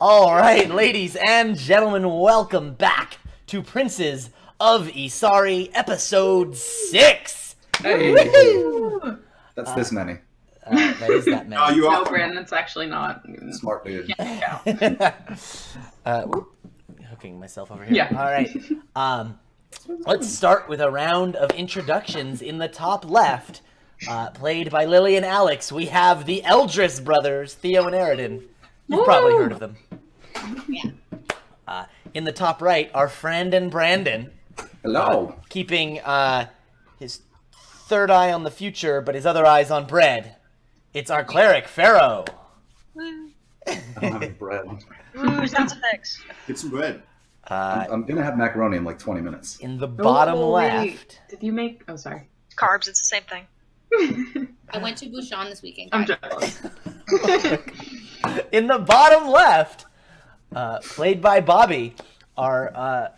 All right, ladies and gentlemen, welcome back to Princes of Isari, episode 6. Hey. That's this many. That is that many. you No, are Brandon, it's actually not. Smart dude. Hooking myself over here. Yeah. All right. Let's start with a round of introductions. In the top left, played by Lily and Alex, we have the Eldris brothers, Theo and Aridin. You've probably heard of them. Yeah. In the top right are Fran and Brandon, Hello. keeping his third eye on the future, but his other eye's on bread. It's our cleric, Pharaoh. Woo. I don't have any bread. Woo, sounds effects. get some bread. I'm gonna have macaroni in like 20 minutes. In the bottom wait. left, Did you make? Oh, sorry. Carbs, it's the same thing. I went to Bouchon this weekend. I'm guys. jealous. in the bottom left, played by Bobby, our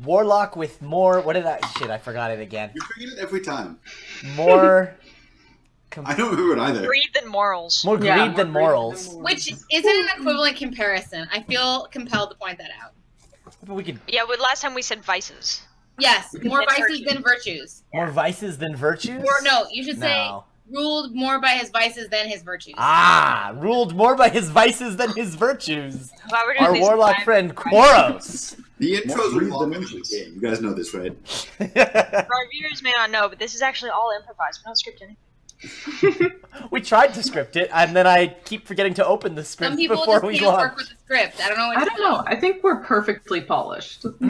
warlock with more. What did I? Shit, I forgot it again. You forget it every time. More. I don't remember it either. Greed than morals. More greed Yeah, than more greed morals. than Which isn't an equivalent comparison. I feel compelled to point that out. But we could Yeah, but last time we said vices. Yes, more Than vices than virtues. more vices than virtues. Or no, you should say No. ruled more by his vices than his virtues. Ruled more by his vices than his virtues. Well, we're doing Our these warlock live. friend Koros. The intros More are greed longer than than the inches. game. You guys know this, right? Our viewers may not know, but this is actually all improvised. We don't script anything. We tried to script it, and then I keep forgetting to open the Some script people before just we can't work launch. with the script. I don't know what I to don't know. I think we're perfectly polished. With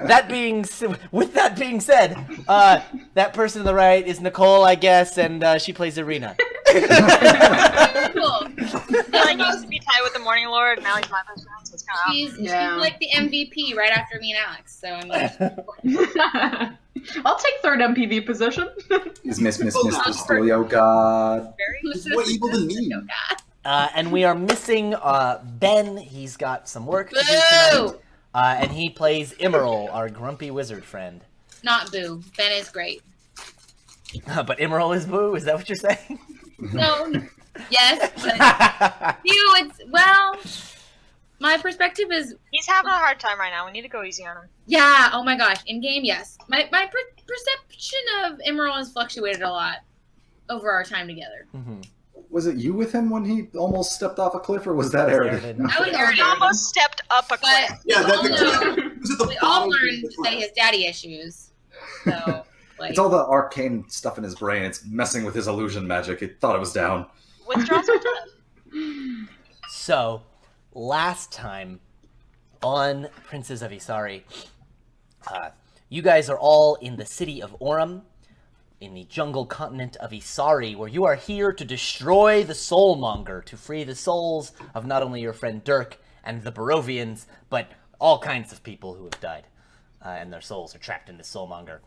that being said, that person on the right is Nicole, I guess, and she plays Arena. Cool. He used to be tied with the Morning Lord, now he's my best friend, so it's kind of She's Yeah. like the MVP right after me and Alex. So I mean, I'll take third MPV position. Is Miss Stereo God? very... It's more evil than me. And we are missing Ben. He's got some work to do Boo! tonight. And he plays Emerald, our grumpy wizard friend. Not boo. Ben is great. But Emerald is boo? Is that what you're saying? No. Yes, but you, it's well. My perspective is He's having a hard time right now. We need to go easy on him. yeah. Oh my gosh. In game, yes. My perception of Emerald has fluctuated a lot over our time together. Mhm. Was it you with him when he almost stepped off a cliff, or was that Aridin? I was He already, almost stepped up a but cliff. Yeah, we all know, that was at the we all bottom of learned the that he has daddy issues. So like, It's all the arcane stuff in his brain. It's messing with his illusion magic. It thought it was down. Withdrawals are tough. So, last time on Princes of Isari, you guys are all in the city of Orem, in the jungle continent of Isari, where you are here to destroy the Soulmonger, to free the souls of not only your friend Dirk and the Barovians, but all kinds of people who have died, and their souls are trapped in the Soulmonger.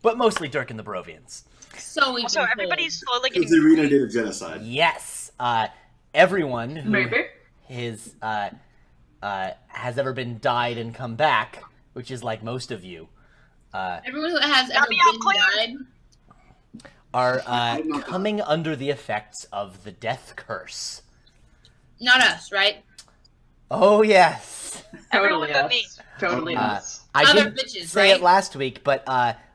But mostly Dirk and the Barovians. so we've Also, been everybody's slowly Because getting... the arena did a genocide. Yes, everyone who Maybe. has ever been died and come back, which is like most of you, told. Everyone who has ever Got me out been clean. died. are coming under the effects of the death curse. Not us, right? Oh yes. Everyone Totally but us. me. Totally us. I Other didn't bitches, say it right? last week, but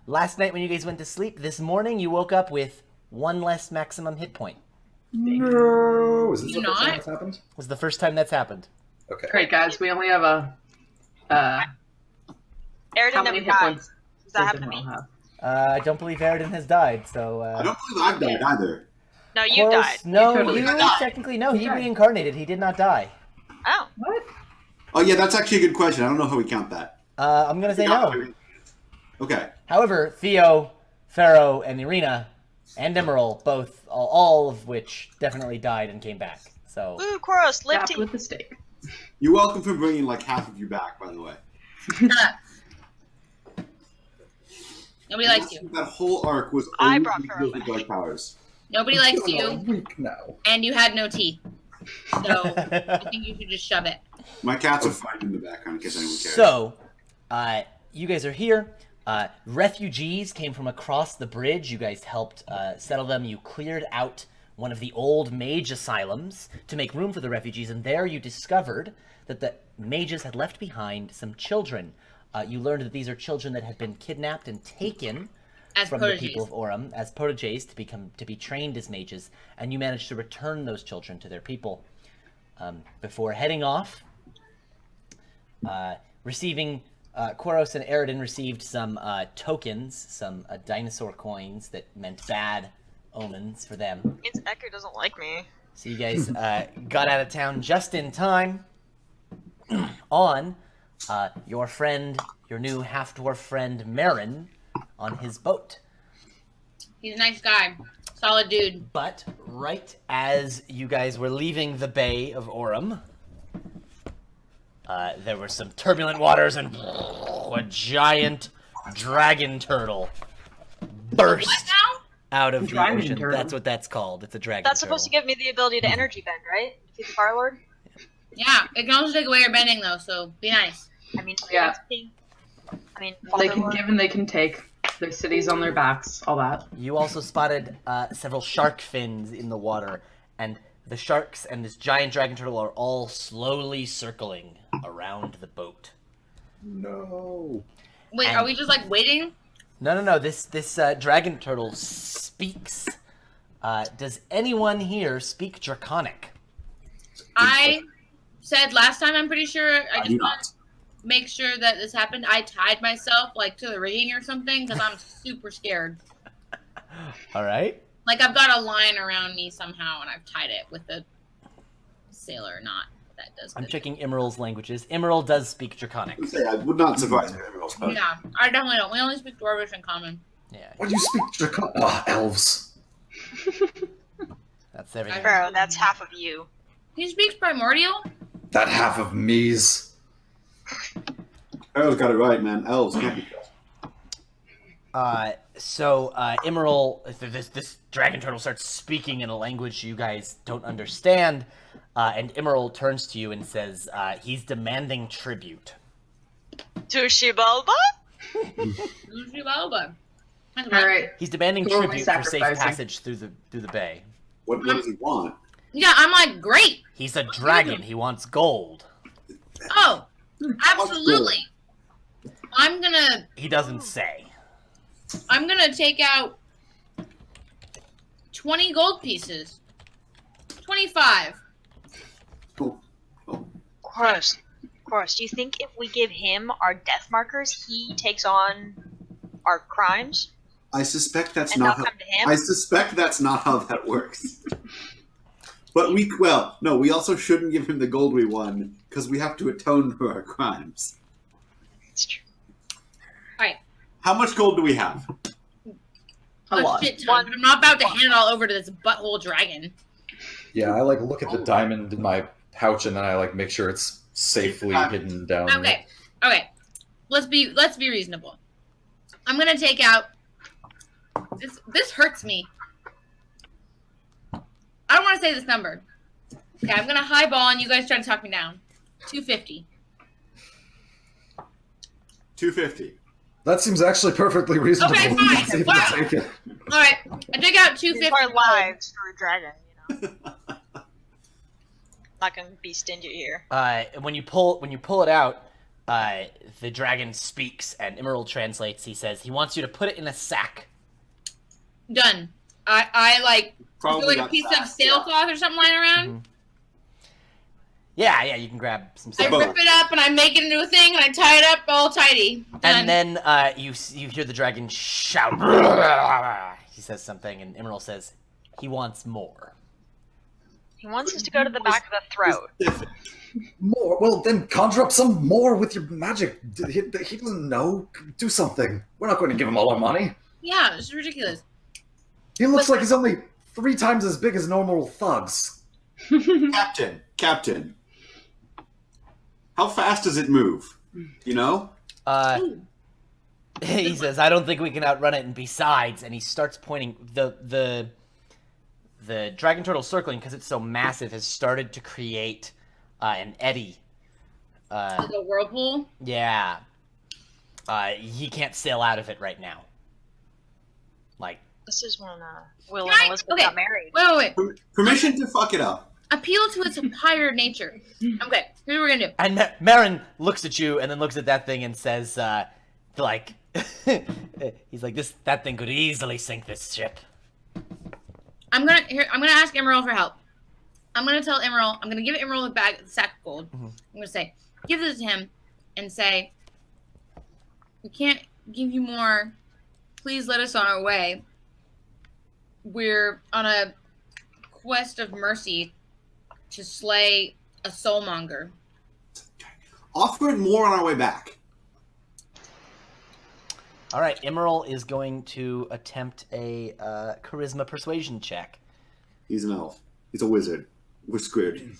last night when you guys went to sleep, this morning you woke up with one less maximum hit point. No. Is this You the first time not? that's happened? Was the first time that's happened. Okay. Great, guys. We only have a. How Aridin many never hit died. points Does that does happen to Emerald me? have? I don't believe Aridin has died, so. I don't believe I've died either. No, you Horus- died. No, You totally you died. technically no. He died. reincarnated. He did not die. Oh. What? Oh yeah, that's actually a good question. I don't know how we count that. I'm gonna say no. Okay. However, Theo, Pharaoh, and Irina, and Emerald, both, all of which definitely died and came back. So, Woo, Koros, live Stabbed team. with the stake. You're welcome for bringing like half of you back, by the way. Nobody likes you. That whole arc was I only brought because her of dark powers. Nobody likes I'm a you, week now. and you had no tea. So I think you should just shove it. My cats are fighting in the background in case anyone cares. so, you guys are here. Refugees came from across the bridge. You guys helped settle them. You cleared out one of the old mage asylums to make room for the refugees, and there you discovered that the mages had left behind some children. You learned that these are children that had been kidnapped and taken As from proteges. the people of Aurum as proteges to be trained as mages, and you managed to return those children to their people. Before heading off, receiving Koros and Eridan received some tokens, some dinosaur coins that meant bad omens for them. Means Echo doesn't like me. So you guys got out of town just in time on your new half-dwarf friend Marin on his boat. He's a nice guy. Solid dude. But right as you guys were leaving the Bay of Aurum, there were some turbulent waters, and a giant dragon turtle burst What now? out of the Dragon ocean. turtle? That's what that's called. It's a dragon That's turtle. supposed to give me the ability to energy bend, right? Defeat the Fire Lord? Yeah, it can also take away your bending though, so be nice. I mean, Yeah. I mean, They can Father give and they can take. Their cities on their backs, all that. You also spotted several shark fins in the water, and the sharks and this giant dragon turtle are all slowly circling around the boat. No. Wait, And- are we just like waiting? No. This dragon turtle speaks. Does anyone here speak Draconic? I said last time, I'm pretty sure, I I just do want not. to make sure that this happened. I tied myself like to the rigging or something because I'm super scared. All right. Like I've got a line around me somehow and I've tied it with a sailor knot that does I'm good. checking Emerald's languages. Emerald does speak Draconic. I would say I would not surprise me if everyone spoke. Yeah, I definitely don't. We only speak Dwarvish in common. Yeah, Why do you speak Dracon? Ah, elves. that's everything. Bro, that's half of you. He speaks Primordial? That half of me's. Harold's got it right, man. Elves can't be trusted. So Emerald, this dragon turtle starts speaking in a language you guys don't understand, and Emerald turns to you and says, he's demanding tribute. To Shibalba? Ujibalba. All right. He's demanding Who are we tribute for safe sacrificing? passage through the bay. What does he want? Yeah, I'm like, great. He's a dragon. He wants gold. Oh, absolutely. I'm gonna He doesn't say. take out 20 gold pieces. 25. Cool. Chorus, do you think if we give him our death markers, he takes on our crimes? I suspect that's And not they'll how. come to him? I suspect that's not how that works. But we also shouldn't give him the gold we won because we have to atone for our crimes. It's true. Alright. How much gold do we have? A lot. Shit ton, but I'm not about to hand it all over to this butthole dragon. Yeah, I like look at the diamond in my pouch and then I like make sure it's safely hidden down. Okay. Let's be reasonable. I'm gonna take out this hurts me. I don't want to say this number. Okay, I'm gonna highball and you guys try to talk me down. 250. 250. That seems actually perfectly reasonable. Okay, fine. Let's see if we'll Wow. take it. All right, I take out These 250. are lives for a dragon, you know. Not gonna be stingy here. When you pull it out, the dragon speaks, and Emerald translates. He says he wants you to put it in a sack. Done. I like Probably like a got piece of sacks, sailcloth or something lying around. Mhm. Yeah, you can grab some I sack. boat. rip it up and I make it into a thing and I tie it up all tidy. Done. And then you hear the dragon shout. He says something, and Emerald says he wants more. He wants us to go to the back of the throat. Specific. More? Well, then conjure up some more with your magic. He doesn't know. Do something. We're not going to give him all our money. Yeah, it's ridiculous. He looks like he's only 3 times as big as normal thugs. Captain. How fast does it move? You know? He says, "I don't think we can outrun it." And besides, and he starts pointing. The dragon turtle circling, because it's so massive, has started to create an eddy. Like a whirlpool. Yeah. He can't sail out of it right now. Like, This is when Will Can I- and Elizabeth okay. got married. Wait. Permission to fuck it up. Appeal to its higher nature. Okay, here's what we're gonna do. And Marin looks at you and then looks at that thing and says, like, he's like, that thing could easily sink this ship. I'm gonna ask Emerald for help. I'm gonna tell Emerald. I'm gonna give Emerald the sack of gold. Mhm. I'm gonna say, give this to him, and say, we can't give you more. Please let us on our way. We're on a quest of mercy to slay a soulmonger. Offer it more on our way back. All right, Emerald is going to attempt a charisma persuasion check. He's an elf. He's a wizard. We're screwed.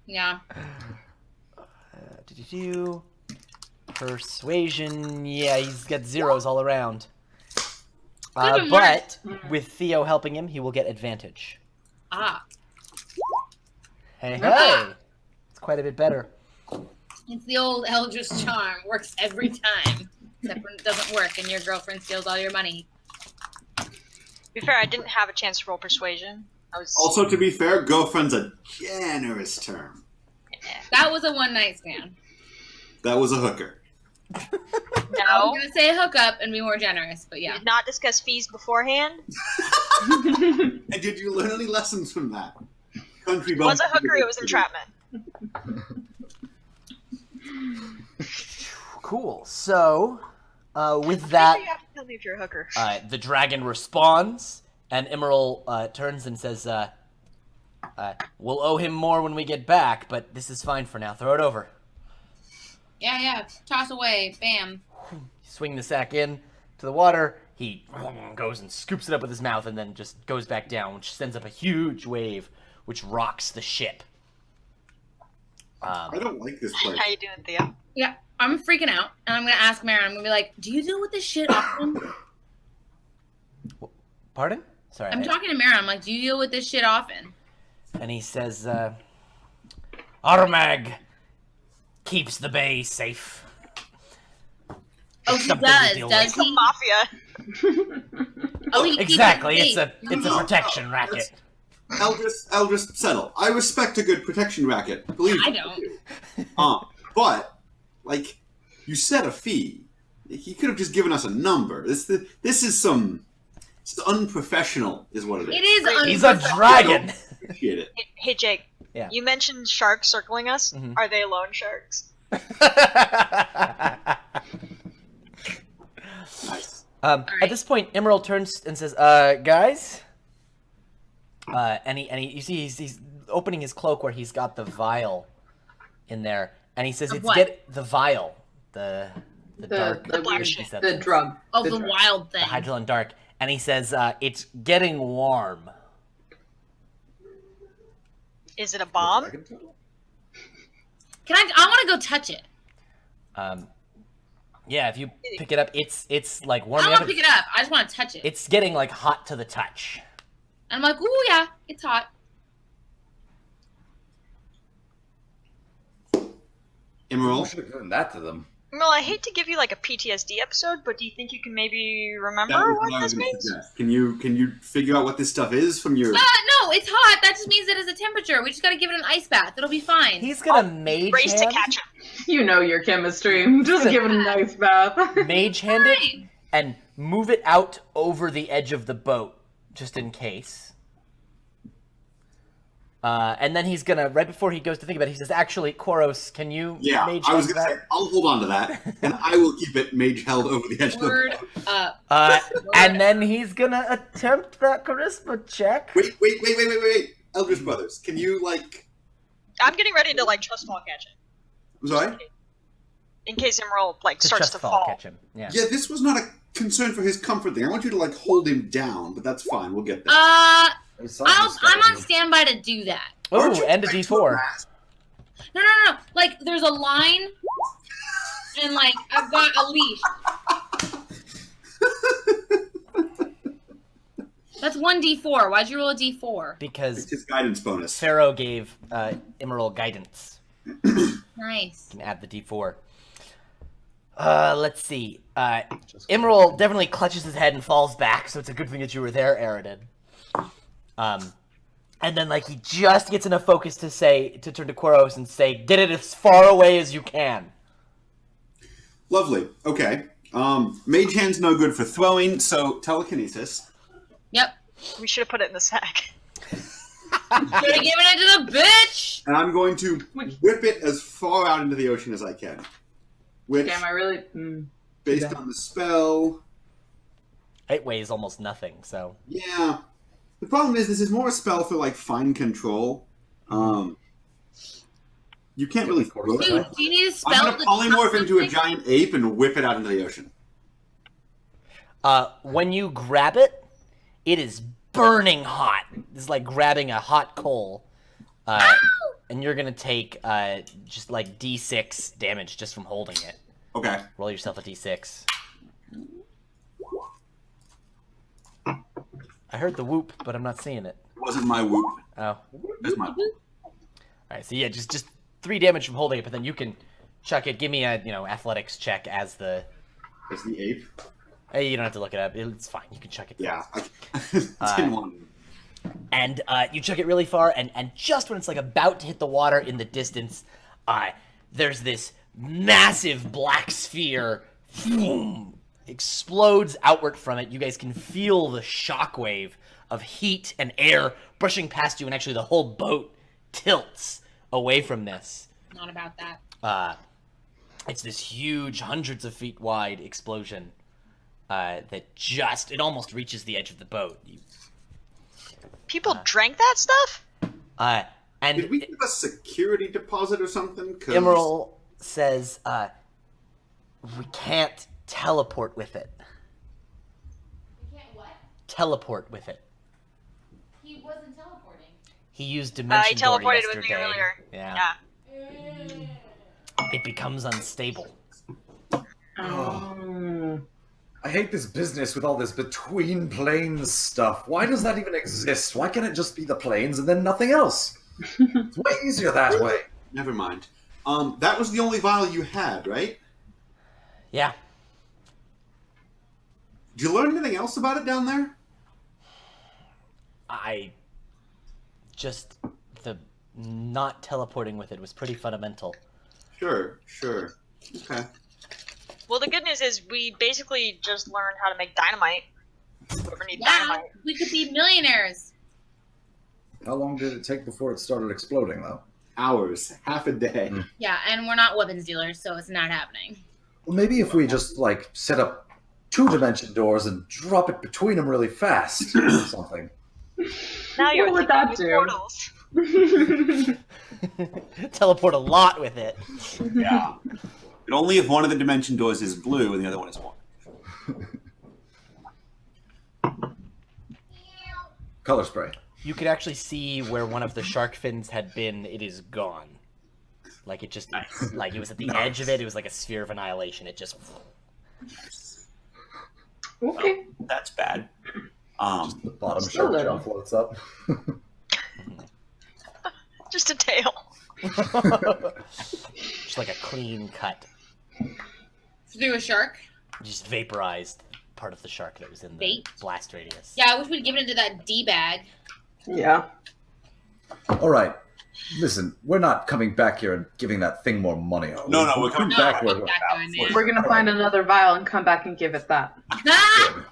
Yeah. Persuasion. Yeah, he's got zeros all around. Good But with Theo helping him, he will get advantage. Ah. Hey, Ah. it's quite a bit better. It's the old Eldritch charm. Works every time. Except when it doesn't work and your girlfriend steals all your money. To be fair, I didn't have a chance to roll persuasion. I was Also, to be fair, girlfriend's a generous term. That was a one-night stand. That was a hooker. I no. was gonna say hookup and be more generous, but We yeah. did not discuss fees beforehand. And did you learn any lessons from that? Country It was a hooker. It was entrapment. Cool. So, with Why that, do you have to tell me if you're a hooker? the dragon responds, and Emerald turns and says, we'll owe him more when we get back, but this is fine for now. Throw it over. Yeah. Toss away. Bam. Swing the sack in to the water. He goes and scoops it up with his mouth and then just goes back down, which sends up a huge wave, which rocks the ship. I don't like this place. How you doing, Theo? Yeah. I'm freaking out, and I'm gonna ask Maren. I'm gonna be like, "Do you deal with this shit often?" Pardon? Sorry. I'm talking to Maren. I'm like, "Do you deal with this shit often?" And he says, Armag keeps the bay safe. Oh, he Something does. to deal Does The he? mafia. Oh, he keeps Exactly. it It's a protection racket. Eldris, settle. I respect a good protection racket. Believe I me, don't. but like you set a fee. He could have just given us a number. This is some. It's unprofessional, is what it is. It is. He's a dragon. Appreciate it. Hey, Jake. Yeah. You mentioned sharks circling us. Mhm. Are they loan sharks? Nice. At this point, Emerald turns and says, guys? And he you see he's opening his cloak where he's got the vial in there. And he says, Of it's what? the vial. The dark. the black weird shit. shit. The drug. Oh, The the drug. wild thing. The Hydrogen Dark. And he says, it's getting warm. Is it a bomb? Can I want to go touch it. Yeah, if you pick it up, it's like I warming don't up. want to pick it up. I just want to touch it. It's getting like hot to the touch. And I'm like, ooh, yeah, it's hot. I Emerald, should have given that to them. Well, I hate to give you like a PTSD episode, but do you think you can maybe that remember was what what I was this going to means? suggest. Can you figure out what this stuff is from your? No, it's hot. That just means that it's a temperature. We just got to give it an ice bath. It'll be fine. He's gonna mage Race to hand, catch him. You know your chemistry. Just give it a nice bath. mage hand it, Fine. and move it out over the edge of the boat, just in case. And then he's gonna, right before he goes to think about it, he says, actually, Koros, can you Yeah, mage I was hand going to say that? I'll hold on to that, and I will keep it mage held over the edge of the Word boat. up. And then he's gonna attempt that charisma check. Wait! Eldritch Brothers, can you like? I'm getting ready to like trust fall catch it. I'm sorry. In case Emerald like To starts just to fall, fall. catch him. Yeah. Yeah, this was not a concern for his comfort thing. I want you to like hold him down, but that's fine. We'll get there. I'm I'm on standby to do that. Aren't Oh, you and a back to D4. grass? No. Like, there's a line, and like I've got a leash. That's 1d4. Why'd you roll a d4? It's Because his guidance bonus. Pharaoh gave Emerald guidance. Nice. You can add the D4. Let's see. Emerald definitely clutches his head and falls back, so it's a good thing that you were there, Aridin. And then, like, he just gets enough focus to turn to Quaros and say, get it as far away as you can. Lovely. Okay. Mage Hand's no good for throwing, so telekinesis. Yep. We should have put it in the sack. Should have given it to the bitch! And I'm going to whip it as far out into the ocean as I can. Which, Damn, I really. based on the spell... It weighs almost nothing, so... Yeah. The problem is, this is more a spell for, like, fine control. You can't really throw it. Dude, do you need a spell? I'm going to polymorph into a giant ape and whip it out into the ocean. When you grab it, it is burning hot. It's like grabbing a hot coal. And you're going to take just like D6 damage just from holding it. Okay. Roll yourself a D6. I heard the whoop, but I'm not seeing it. It wasn't my whoop. Oh. That's my whoop. Alright, so yeah, just 3 damage from holding it, but then you can chuck it. Give me a, athletics check as the... As the ape? Hey, you don't have to look it up. It's fine. You can chuck it. Yeah. I didn't want to. And you chuck it really far, and just when it's like about to hit the water in the distance, there's this massive black sphere, boom, explodes outward from it. You guys can feel the shockwave of heat and air brushing past you, and actually the whole boat tilts away from this. Not about that. It's this huge, hundreds of feet wide explosion that it almost reaches the edge of the boat. People drank that stuff? And Did we give a security deposit or something? Emerald says, we can't teleport with it. You can't what? Teleport with it. He wasn't teleporting. He used dimension He door teleported yesterday. with me earlier. Yeah. It becomes unstable. I hate this business with all this between planes stuff. Why does that even exist? Why can't it just be the planes and then nothing else? It's way easier that way. Never mind. That was the only vial you had, right? Yeah. Did you learn anything else about it down there? The not teleporting with it was pretty fundamental. Sure. Okay. Well, the good news is we basically just learned how to make dynamite. Whoever needs Wow, dynamite. we could be millionaires. How long did it take before it started exploding, though? Hours. Half a day. Yeah, and we're not weapons dealers, so it's not happening. Well, maybe if we just, like, set up 2 dimension doors and drop it between them really fast or something. Now you're What would thinking that with do? portals. Teleport a lot with it. Yeah. But only if one of the dimension doors is blue and the other one is orange. Color spray. You could actually see where one of the shark fins had been. It is gone. Like it just, like it was at the edge of it. It was like a sphere of annihilation. It just. Okay. That's bad. The bottom Just a shark little. fin floats up. Just a tail. Just like a clean cut. Through a shark? Just vaporized part of the shark that was in the Bait? blast radius. Yeah, I wish we'd given it to that D-bag. Yeah. All right. Listen, we're not coming back here and giving that thing more money. No, we're coming back. No, Where that guy, man. We're gonna find another vial and come back and give it that. I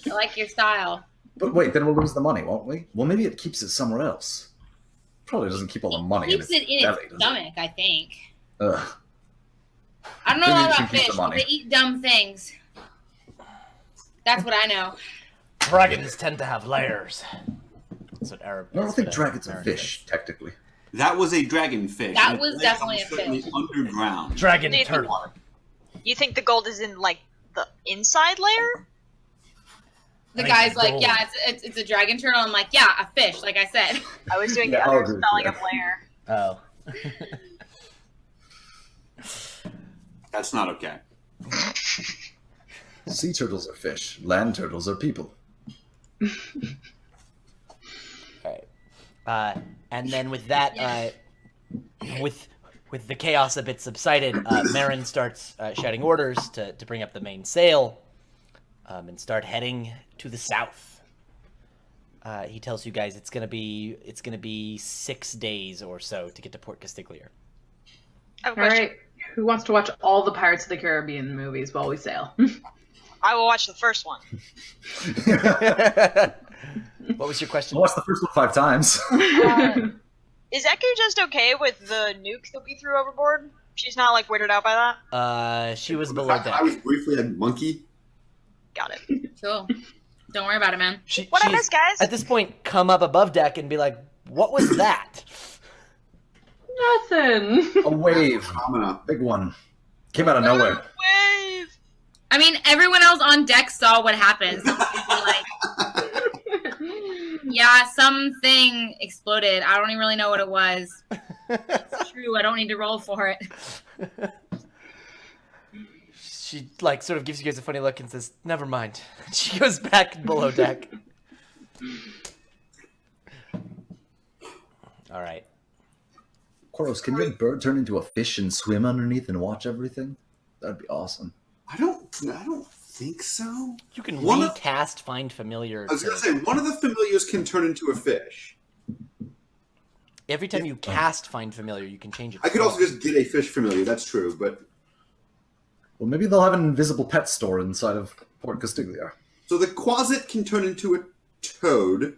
like your style. But wait, then we'll lose the money, won't we? Well, maybe it keeps it somewhere else. Probably doesn't keep all the money Keeps it in belly, its does stomach, I think. it? Ugh. I don't know Maybe a it lot should about keep the fish, but money. they eat dumb things. That's what I know. Dragons tend to have layers. That's what Arab. I don't that's think what dragons are American fish, technically. That was a dragonfish. That and was it definitely comes a from the fish. underground. is. Dragon Do you think- turtle. You think the gold is in like the inside layer? The Nice guy's like, gold. yeah, it's a dragon turtle. I'm like, yeah, a fish, like I said. I was doing Yeah, the I'll other agree with spelling that. of layer. Oh. That's not okay. Sea turtles are fish. Land turtles are people. Alright. And then with that, with with the chaos a bit subsided, Marin starts shouting orders to bring up the main sail and start heading to the south. He tells you guys it's gonna be 6 days or so to get to Port Castiglia. I have a All question. right. Who wants to watch all the Pirates of the Caribbean movies while we sail? I will watch the first one. What was your question? I watched the first one 5 times. Is Eku just okay with the nuke that we threw overboard? She's not like weirded out by that? She was below I deck. was briefly a monkey. Got it. Cool. Don't worry about it, man. What I She's, miss, guys? at this point, come up above deck and be like, "What was that?" Nothing. A wave. Phenomena. Big one. Came out of nowhere. Wave! I mean, everyone else on deck saw what happened. So be like, yeah, something exploded. I don't even really know what it was. It's true. I don't need to roll for it. She like sort of gives you guys a funny look and says, "Never mind." She goes back below deck. All right. Koros, can your bird turn into a fish and swim underneath and watch everything? That'd be awesome. I don't think so. You can One of- recast Find Familiar. I was to- gonna say one of the familiars can turn into a fish. Every time you cast Find Familiar, you can change it. I could also just get a fish familiar. That's true, but Well, maybe they'll have an invisible pet store inside of Port Castiglia. so the Quasit can turn into a toad,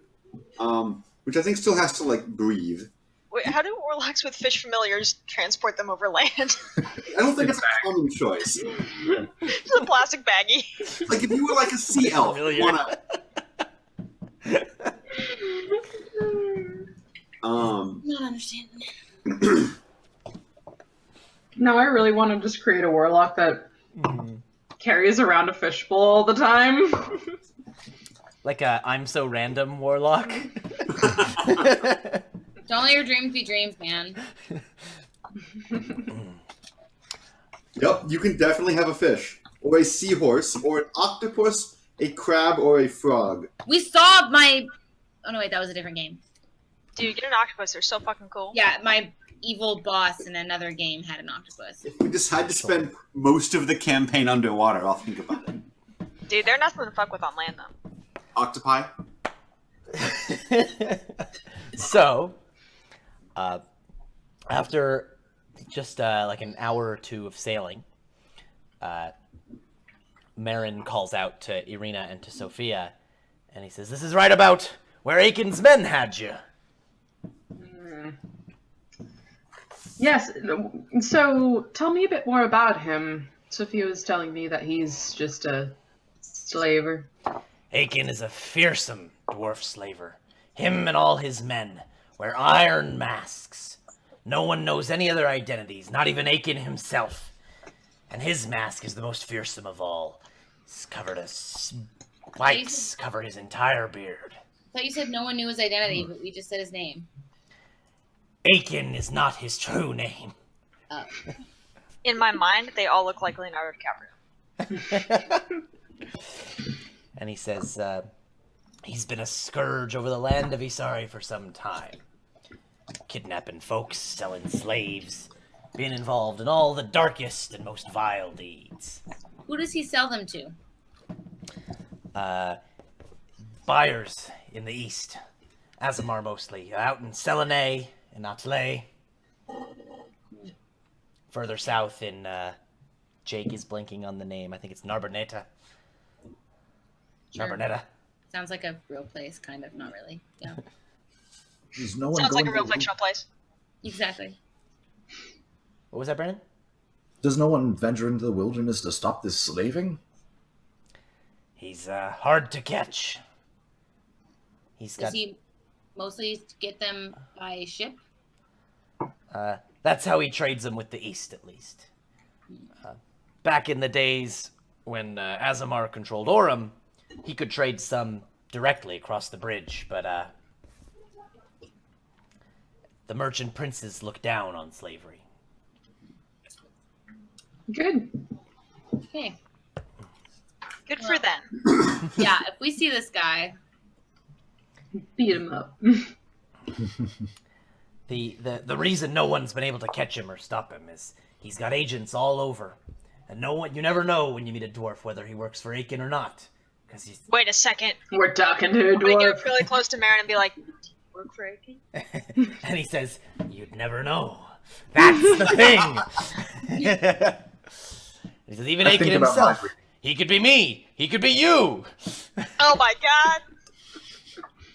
which I think still has to like breathe. Wait, how do warlocks with fish familiars transport them over land? I don't think it's a common choice. It's a plastic baggie. Like if you were like a sea elf, Familiar. Not understanding. No, I really want to just create a warlock that carries around a fishbowl all the time. Like a I'm so random warlock. Don't let your dreams be dreams, man. Yep, you can definitely have a fish, or a seahorse, or an octopus, a crab, or a frog. We saw my. Oh no, wait, that was a different game. Dude, get an octopus. They're so fucking cool. Yeah, my evil boss in another game had an octopus. If we decide to spend most of the campaign underwater, I'll think about it. Dude, they're nothing to fuck with on land, though. Octopi? So, after just like an hour or two of sailing, Marin calls out to Irina and to Sophia, and he says, "This is right about where Aiken's men had you." Yes, so tell me a bit more about him. Sophia was telling me that he's just a slaver. Aiken is a fearsome dwarf slaver. Him and all his men wear iron masks. No one knows any other identities, not even Aiken himself. And his mask is the most fearsome of all. He's covered spikes, covered his entire beard. I thought you said no one knew his identity, but we just said his name. Aiken is not his true name. Oh. In my mind, they all look like Leonardo DiCaprio. And he says, he's been a scourge over the land of Isari for some time. Kidnapping folks, selling slaves, being involved in all the darkest and most vile deeds. Who does he sell them to? Buyers in the east. Azamar mostly. Out in Selenay and Atley. Further south in, Jake is blinking on the name. I think it's Narboneta. Sure. Narboneta. Sounds like a real place, kind of. Not really. Yeah. There's no one Sounds like going a real to- fictional place. Exactly. What was that, Brandon? Does no one venture into the wilderness to stop this slaving? He's, hard to catch. He's Does got... he mostly get them by ship? That's how he trades them with the East, at least. Back in the days when Azamar controlled Orem, he could trade some directly across the bridge, but the merchant princes look down on slavery. Good. Okay. Good for them. Yeah, if we see this guy, Beat him up. The reason no one's been able to catch him or stop him is he's got agents all over. And you never know when you meet a dwarf whether he works for Aiken or not. Because he's... Wait a second. We're talking to a I'm gonna dwarf. get really close to Marin and be like, "Do you work for Aiken?" And he says, you'd never know. That's the thing. He says, even I Aiken think about himself. my- He could be me. He could be you. Oh my god.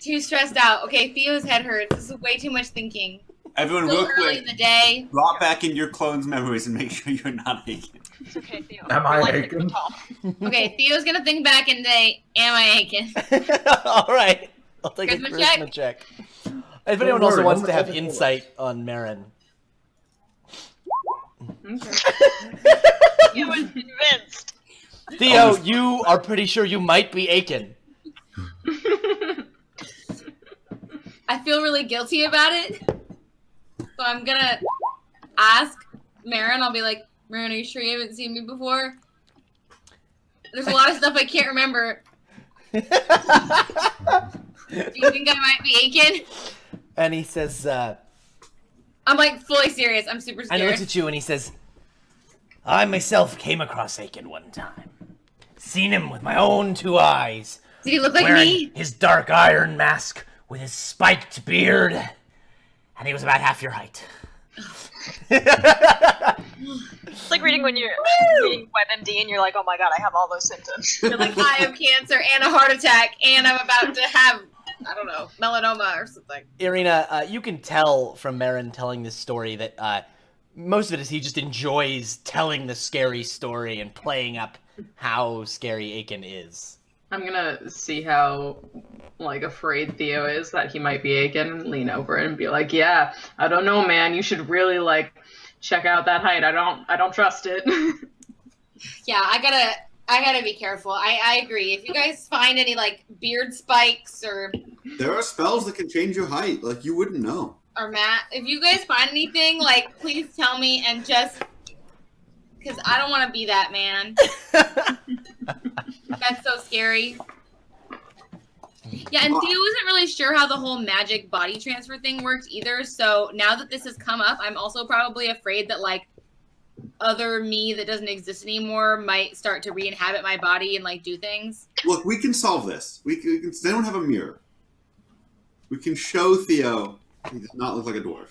Too stressed out. Okay, Theo's head hurts. This is way too much thinking. Everyone, Still real early in quick, the day. drop back in your clone's memories and make sure you're not Aiken. It's okay, Theo. Am I You're like Aiken? tall. Okay, Theo's gonna think back and say, "Am I Aiken?" All right. I'll take a Charisma charisma check. If anyone Don't also worry, wants I'm to have not- insight on Marin. He was convinced. Theo, you are pretty sure you might be Aiken. I feel really guilty about it, so I'm gonna ask Marin. I'll be like, "Marin, are you sure you haven't seen me before?" There's a lot of stuff I can't remember. Do you think I might be Aiken? And he says, I'm like fully serious. I'm super and he scared. looks at you and he says, I myself came across Aiken one time. Seen him with my own 2 eyes. Did he look like Wearing me? his dark iron mask with his spiked beard. And he was about half your height. It's like reading when you're reading WebMD and you're like, oh my god, I have all those symptoms. You're like, I have cancer and a heart attack, and I'm about to have, I don't know, melanoma or something. Irina, you can tell from Marin telling this story that most of it is he just enjoys telling the scary story and playing up how scary Aiken is. I'm gonna see how, like, afraid Theo is that he might be Aiken and lean over and be like, yeah, I don't know, man. You should really, like, check out that height. I don't trust it. Yeah, I gotta be careful. I agree. If you guys find any like beard spikes or There are spells that can change your height. Like, you wouldn't know. Matt, if you guys find anything, like please tell me and just because I don't want to be that man. That's so scary. Yeah, and Theo isn't really sure how the whole magic body transfer thing works either. So now that this has come up, I'm also probably afraid that like other me that doesn't exist anymore might start to re-inhabit my body and like do things. Look, we can solve this. We can. They don't have a mirror. We can show Theo he does not look like a dwarf.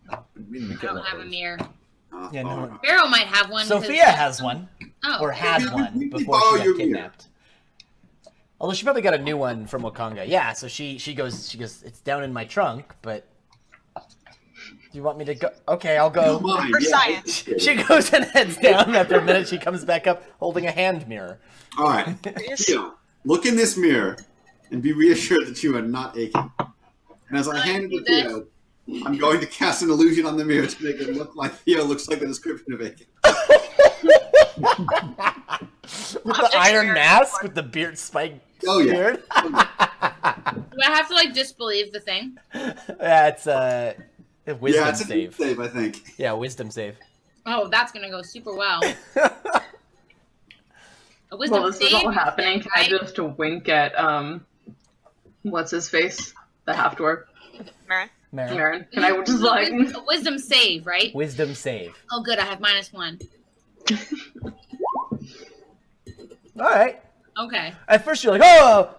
I don't have a mirror. Yeah, no. alright. Pharaoh might have one. 'cause- Sophia has one, Oh, or had We one can before borrow she your got mirror. kidnapped. Although she probably got a new one from Wakanga. Yeah, so she goes, it's down in my trunk, but do you want me to go? Okay, I'll go. Come on, For yeah, science. She goes and heads down. After a minute, she comes back up holding a hand mirror. All right, Theo, look in this mirror and be reassured that you are not Aiken. And as I hand it to Theo, I'm going to cast an illusion on the mirror to make it look like Theo looks like the description of Aiken. With the iron mask, with the beard spike Oh yeah. beard. do I have to like disbelieve the thing? Yeah, it's a wisdom Yeah, it's a save. save, I think. Yeah, wisdom save. Oh, that's gonna go super well. A wisdom While this is save, all happening, can I right? just wink at, what's his face? The half-dwarf. Marin? Mary. Marin. Can I just, like... A wisdom save, right? Wisdom save. Oh, good. I have -1. All right. Okay. At first you're like, oh,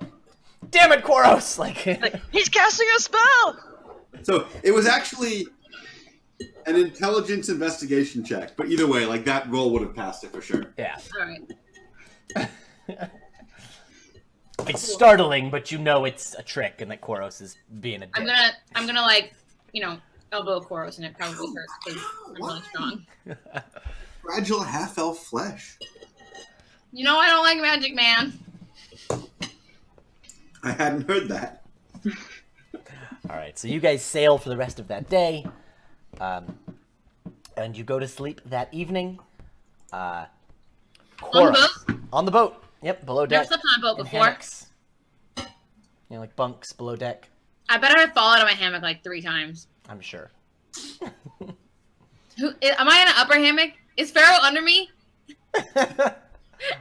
damn it, Quaros! Like, Like, he's casting a spell! So it was actually an intelligence investigation check, but either way, like that roll would have passed it for sure. yeah. All right. It's startling, but you know it's a trick, and that Quaros is being a dick. I'm gonna like, elbow Koros, and it probably hurts because I'm really strong. Fragile half-elf flesh. You know I don't like Magic Man. I hadn't heard that. All right, so you guys sail for the rest of that day, and you go to sleep that evening. On the Quaros- boat? On the boat. Yep, below deck. Never slept on a boat in before. hammocks. Like bunks below deck. I bet I'd fall out of my hammock like 3 times. I'm sure. Am I in an upper hammock? Is Pharaoh under me? I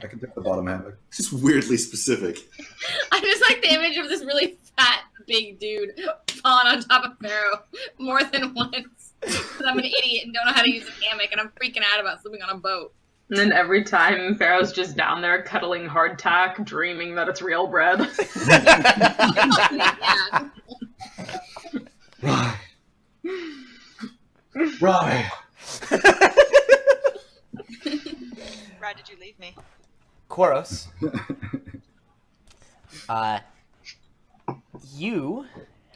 can take the bottom hammock. It's just weirdly specific. I just like the image of this really fat, big dude fallen on top of Pharaoh more than once. Because I'm an idiot and don't know how to use a hammock, and I'm freaking out about sleeping on a boat. And then every time Pharaoh's just down there cuddling hardtack, dreaming that it's real bread. Yeah. Right. Right. Why did you leave me? Koros, you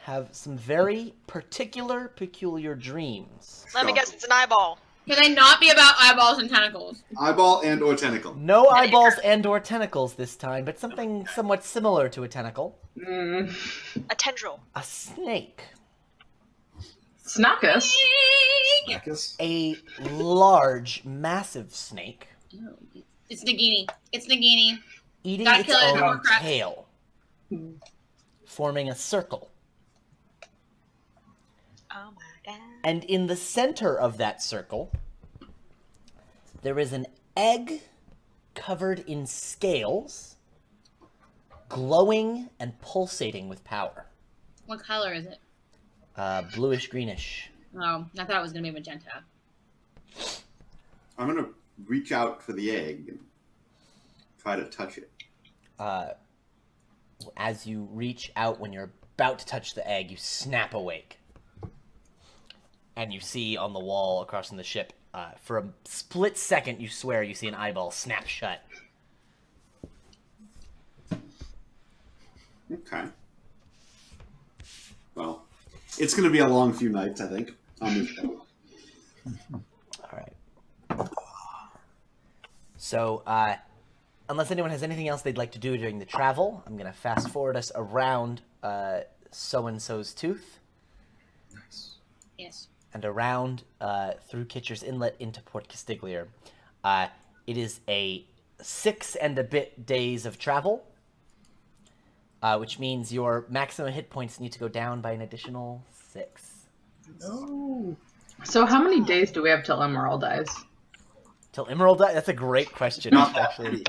have some very peculiar dreams. Let me guess, it's an eyeball. Can they not be about eyeballs and tentacles? Eyeball and or tentacle. No eyeballs and/or tentacles this time, but something somewhat similar to a tentacle. A tendril. A snake. Snackus. Snackus? A large, massive snake Oh, it's Nagini. It's Nagini. eating Gotta its kill it, own Horcrux. tail, forming a circle. Oh my god. And in the center of that circle, there is an egg covered in scales, glowing and pulsating with power. What color is it? Bluish greenish. Oh, I thought it was gonna be magenta. I'm gonna reach out for the egg and try to touch it. As you reach out, when you're about to touch the egg, you snap awake. And you see on the wall across from the ship, for a split second, you swear you see an eyeball snap shut. Okay. Well, it's gonna be a long few nights, I think, on this show. All right. So, unless anyone has anything else they'd like to do during the travel, I'm going to fast forward us around So-and-so's Tooth Yes. and around through Kitcher's Inlet into Port Castiglione. It is a 6 and a bit days of travel, which means your maximum hit points need to go down by an additional 6. So how many days do we have till Emerald dies? Till Emerald dies? That's a great question, Not that actually.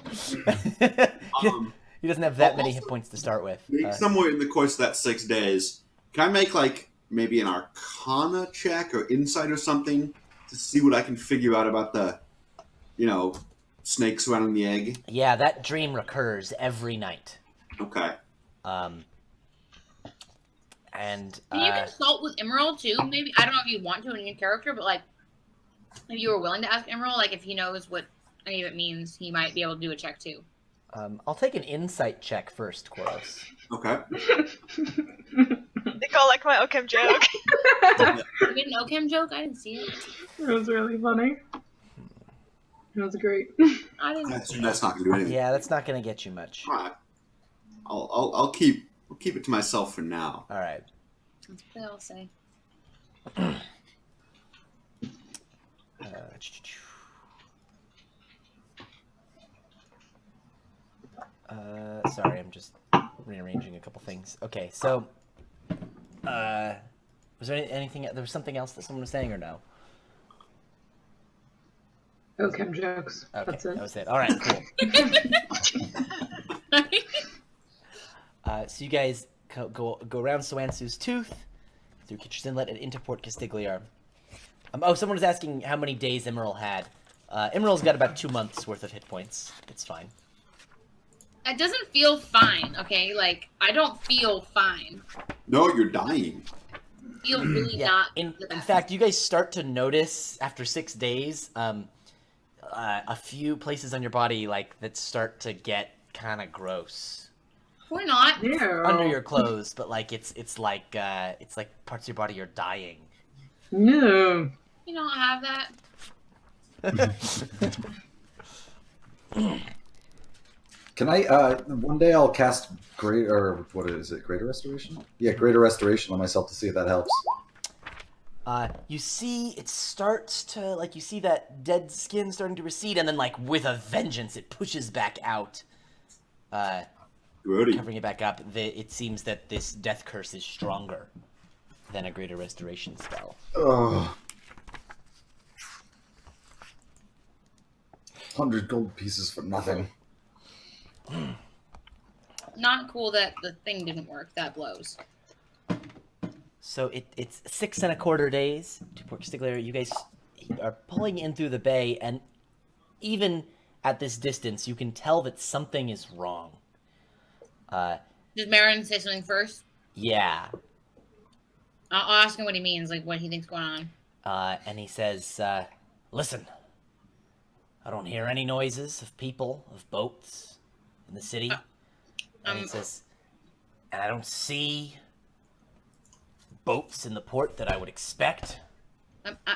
many. He doesn't have that many hit points to start with. Somewhere in the course of that 6 days, can I make like maybe an Arcana check or Insight or something to see what I can figure out about the, snake surrounding the egg? Yeah, that dream recurs every night. Okay. And Can you consult with Emerald too? Maybe I don't know if you want to in your character, but like, if you were willing to ask Emerald, like if he knows what any of it means, he might be able to do a check too. I'll take an insight check first, Koros. Okay. They go like my Okem joke. You get an Okem joke? I didn't see it. It was really funny. It was great. I didn't. That's not gonna do anything. Yeah, that's not going to get you much. All right. I'll keep it to myself for now. All right. That's what they all say. Sorry, I'm just rearranging a couple things. Okay, so, was there anything? There was something else that someone was saying, or no? Okem jokes. Okay, That's it. that was it. All right, cool. So you guys go around Soansu's Tooth, through Kitcher's Inlet, and into Port Castiglione. Someone was asking how many days Emerald had. Emerald's got about 2 months worth of hit points. It's fine. It doesn't feel fine, okay? Like, I don't feel fine. No, you're dying. I feel really not. In the best. fact, you guys start to notice after 6 days, a few places on your body that start to get kind of gross. We're not. Ew. Under your clothes, but it's like parts of your body are dying. No. You don't have that. Can I, one day I'll cast Greater Restoration? Yeah, Greater Restoration on myself to see if that helps. You see it starts to, you see that dead skin starting to recede, and then, with a vengeance, it pushes back out, Grody. covering it back up. It seems that this death curse is stronger than a Greater Restoration spell. Ugh. 100 gold pieces for nothing. Not cool that the thing didn't work. That blows. So it's 6¼ days to Port Stigler. You guys are pulling in through the bay, and even at this distance, you can tell that something is wrong. Does Marin say something first? Yeah. I'll ask him what he means, like what he thinks going on. And he says, listen, I don't hear any noises of people, of boats in the city. And he says, and I don't see boats in the port that I would expect.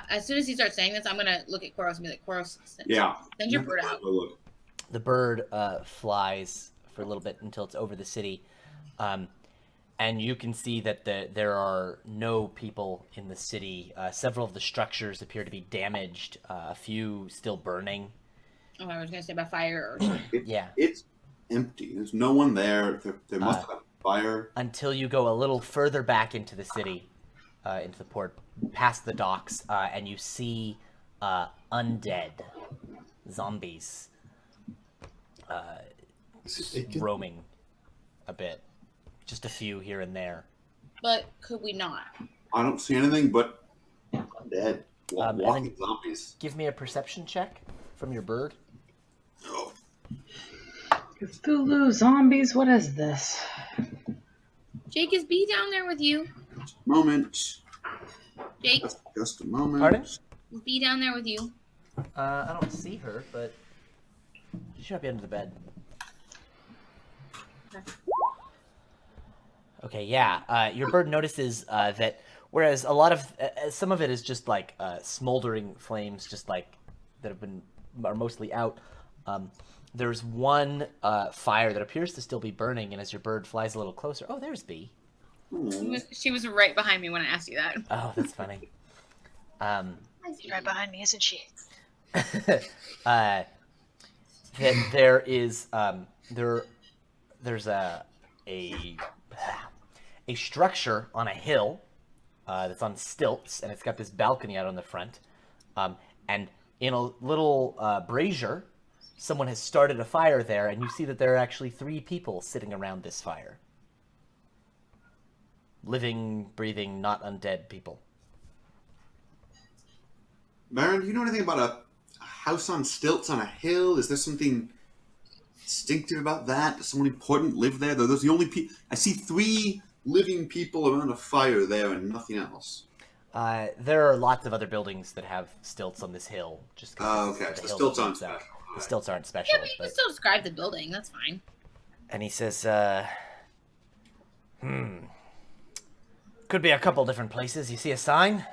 As soon as he starts saying this, I'm going to look at Koros and be like, Koros, send your bird out. The bird flies for a little bit until it's over the city. And you can see that there are no people in the city. Several of the structures appear to be damaged. A few still burning. Oh, I was going to say about fire or something. Yeah. It's empty. There's no one there. There must have been fire. Until you go a little further back into the city, into the port, past the docks, and you see undead zombies roaming a bit. Just a few here and there. But could we not? I don't see anything but dead walking zombies. Give me a perception check from your bird. Oh. Cthulhu, zombies, what is this? Jake, is B down there with you? Just a moment. Jake, Just a moment. Pardon? is B down there with you? I don't see her, but she should be under the bed. Okay, yeah. Your bird notices that whereas a lot of some of it is just like smoldering flames, just like that are mostly out. There's one fire that appears to still be burning, and as your bird flies a little closer, oh, there's B. She was right behind me when I asked you that. Oh, that's funny. She's right behind me, isn't she? That there is there's a structure on a hill that's on stilts, and it's got this balcony out on the front. And in a little brazier, someone has started a fire there, and you see that there are actually 3 people sitting around this fire. Living, breathing, not undead people. Baron, do you know anything about a house on stilts on a hill? Is there something distinctive about that? Does someone important live there? Those are the only people. I see 3 living people around a fire there and nothing else. There are lots of other buildings that have stilts on this hill. Just okay. So the stilts aren't special. The stilts aren't special. Yeah, but you can still describe the building. That's fine. And he says, could be a couple different places. You see a sign?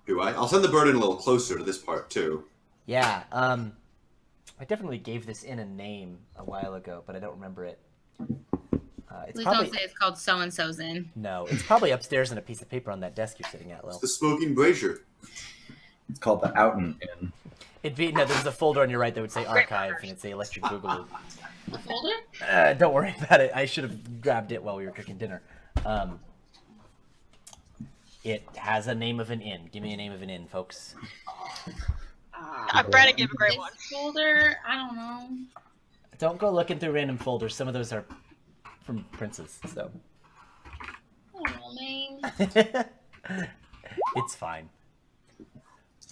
Do I? I'll send the bird in a little closer to this part, too. Yeah, I definitely gave this in a name a while ago, but I don't remember it. It's Please probably... don't say it's called so-and-so's in. No, it's probably upstairs on a piece of paper on that desk you're sitting at, Lil. It's the smoking brazier. It's called the Outen Inn. There's a folder on your right that would say archive, and it'd say electric Google. A folder? Don't worry about it. I should have grabbed it while we were cooking dinner. It has a name of an inn. Give me a name of an inn, folks. Brandon gave a great one. Folder? I don't know. Don't go looking through random folders. Some of those are from princes, so. I don't know, man. It's fine.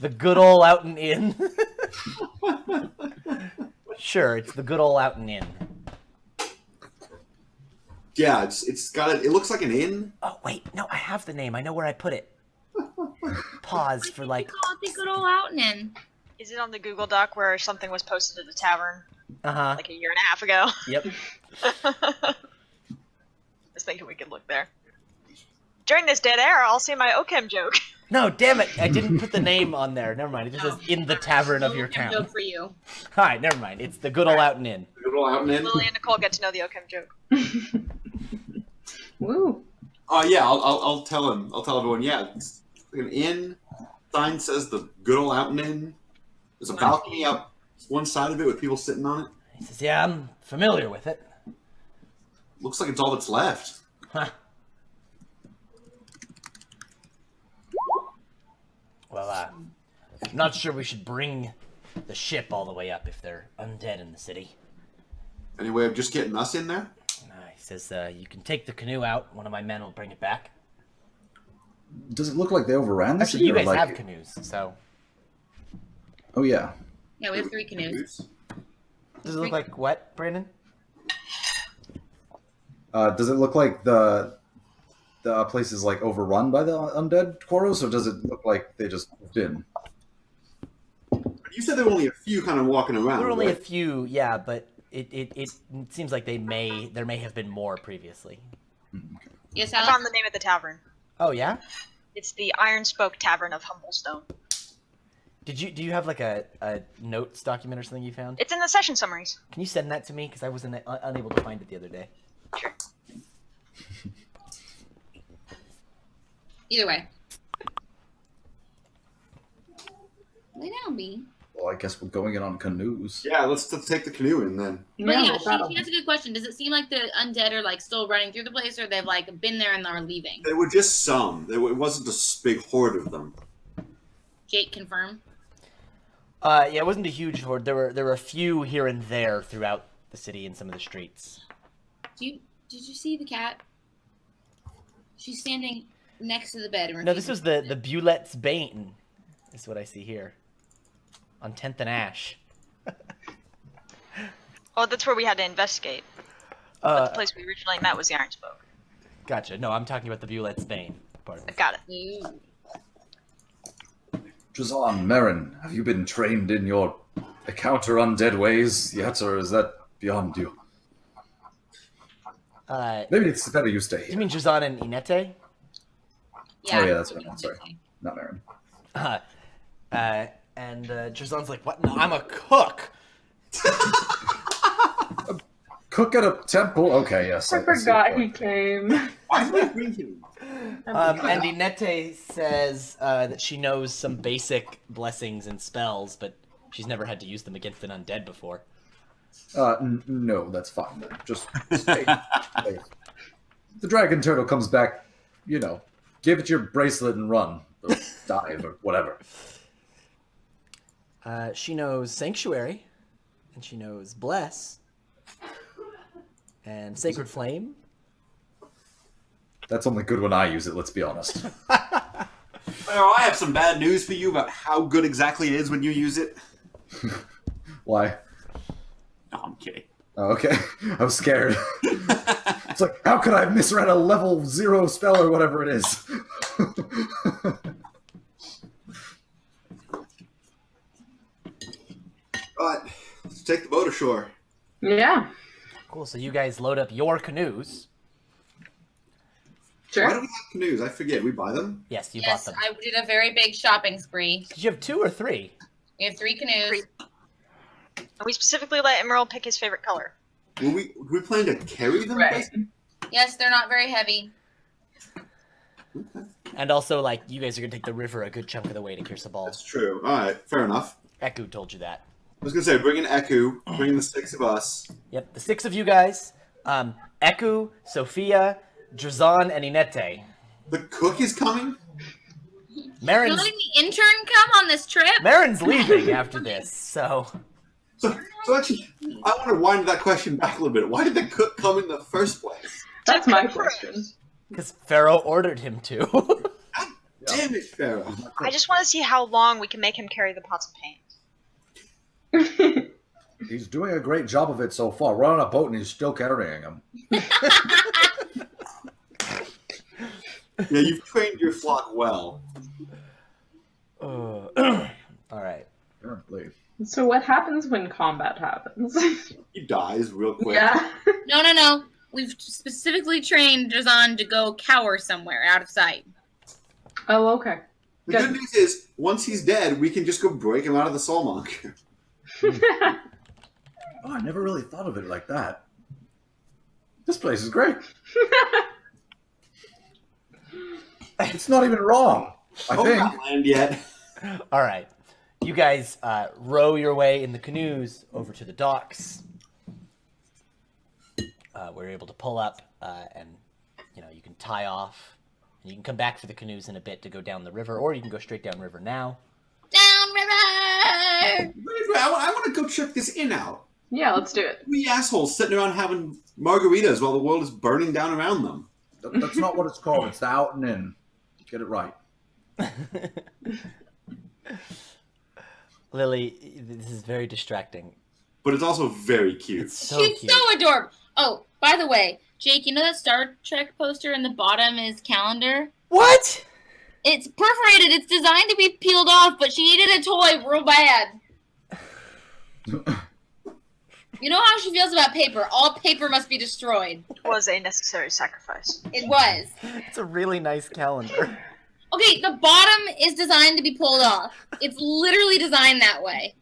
The good old Outen Inn. Sure, it's the good old Outen Inn. Yeah, it's got it looks like an inn. Oh wait, no, I have the name. I know where I put it. Pause for like. Oh, the good old Outen Inn. Is it on the Google Doc where something was posted at the tavern like a year and a half ago? Yep. I was thinking we could look there. During this dead air, I'll say my Okem joke. No, damn it! I didn't put the name on there. Never mind. It just says in the tavern of your town. Joke for you. Hi, never mind. It's the good old Outen Inn. The good old Outen Inn. Lily and Nicole get to know the Okem joke. Woo. Oh yeah, I'll tell him. I'll tell everyone. Yeah, it's an inn. Sign says the good old Outen Inn. There's a balcony up one side of it with people sitting on it. He says, "Yeah, I'm familiar with it." Looks like it's all that's left. Huh. Well, I'm not sure we should bring the ship all the way up if they're undead in the city. Any way of just getting us in there? He says, you can take the canoe out. One of my men will bring it back. Does it look like they overran the Actually, city? you or guys like... have canoes, so Oh yeah. Yeah, we have 3 canoes. does it look like what, Brandon? Does it look like the place is like overrun by the undead Koros, or does it look like they just moved in? You said there were only a few kind of walking around. There were only a right? few, yeah, but it seems like there may have been more previously. Yes, I Alex? found the name of the tavern. Oh yeah? It's the Iron Spoke Tavern of Humblestone. Do you have like a notes document or something you found? It's in the session summaries. Can you send that to me? Because I was unable to find it the other day. Sure. Either way. Lay down, B. Well, I guess we're going in on canoes. Yeah, let's take the canoe in then. But yeah, we'll battle. she has a good question. Does it seem like the undead are like still running through the place, or they've like been there and are leaving? There were just some. It wasn't a big horde of them. Jake, confirm. Yeah, it wasn't a huge horde. There were a few here and there throughout the city and some of the streets. Did you see the cat? She's standing next to the bed. And No, this was the Bulet's Bane, is what I see here. On 10th and Ash. Oh, that's where we had to investigate. But the place we originally met was the Iron Spoke. Gotcha. No, I'm talking about the Bulet's Bane part. I got it. Ooh. Jazan, Marin, have you been trained in your encounter undead ways yet, or is that beyond you? Maybe it's better you stay You here. mean Jazan and Inete? Yeah. Oh yeah, that's what I'm sorry. Not Marin. And Jazan's like, what? No, I'm a cook. Cook at a temple? Okay, yes. I see forgot the he point. came. Why did I bring him? And Inete says that she knows some basic blessings and spells, but she's never had to use them against an undead before. No, that's fine. Just stay. Stay. The dragon turtle comes back, give it your bracelet and run. Or dive, or whatever. She knows Sanctuary, and she knows Bless, and Sacred Flame. That's only good when I use it, let's be honest. Well, I have some bad news for you about how good exactly it is when you use it. Why? No, I'm kidding. Oh, okay. I was scared. It's like, how could I have misread a level 0 spell or whatever it is? But let's take the boat ashore. Yeah, Cool, so you guys load up your canoes. Why do sure. we have canoes? I forget. We buy them? Yes, you Yes, bought them. I did a very big shopping spree. Did you have 2 or 3? We have 3 canoes. And we specifically let Emerald pick his favorite color. We plan to carry them? Right. Yes, they're not very heavy. And also, like, you guys are going to take the river a good chunk of the way to Kirsabal. That's true. All right, fair enough. Eku told you that. I was gonna say, bring in Eku, bring in the 6 of us. Yep, the 6 of you guys. Eku, Sophia, Drazan, and Inete. The cook is coming. You're Marin's, letting the intern come on this trip? Marin's leaving after this, so... So actually, I want to wind that question back a little bit. Why did the cook come in the first place? That's my question. Because Pharaoh ordered him to. Damn it, Pharaoh. I just want to see how long we can make him carry the pots of paint. He's doing a great job of it so far. We're on a boat and he's still carrying them. Yeah, you've trained your flock well. All right. Apparently. So what happens when combat happens? He dies real quick. Yeah. No. We've specifically trained Drazan to go cower somewhere out of sight. Oh, okay. The good news is, once he's dead, we can just go break him out of the soul monk. Oh, I never really thought of it like that. This place is great. It's not even wrong, I Oh, think. not land yet. All right. You guys row your way in the canoes over to the docks. We're able to pull up, and you can tie off, and you can come back for the canoes in a bit to go down the river, or you can go straight down river now. Down river! I want to go check this inn out. Yeah, let's do it. We assholes sitting around having margaritas while the world is burning down around them. That's not what it's called. It's the out and in. Get it right. Lily, this is very distracting. But it's also very cute. It's so She's cute. so adorable. Oh, by the way, Jake, you know that Star Trek poster in the bottom is calendar? What? It's perforated. It's designed to be peeled off, but she needed a toy real bad. You know how she feels about paper. All paper must be destroyed. It was a necessary sacrifice. It was. It's a really nice calendar. Okay, the bottom is designed to be pulled off. It's literally designed that way.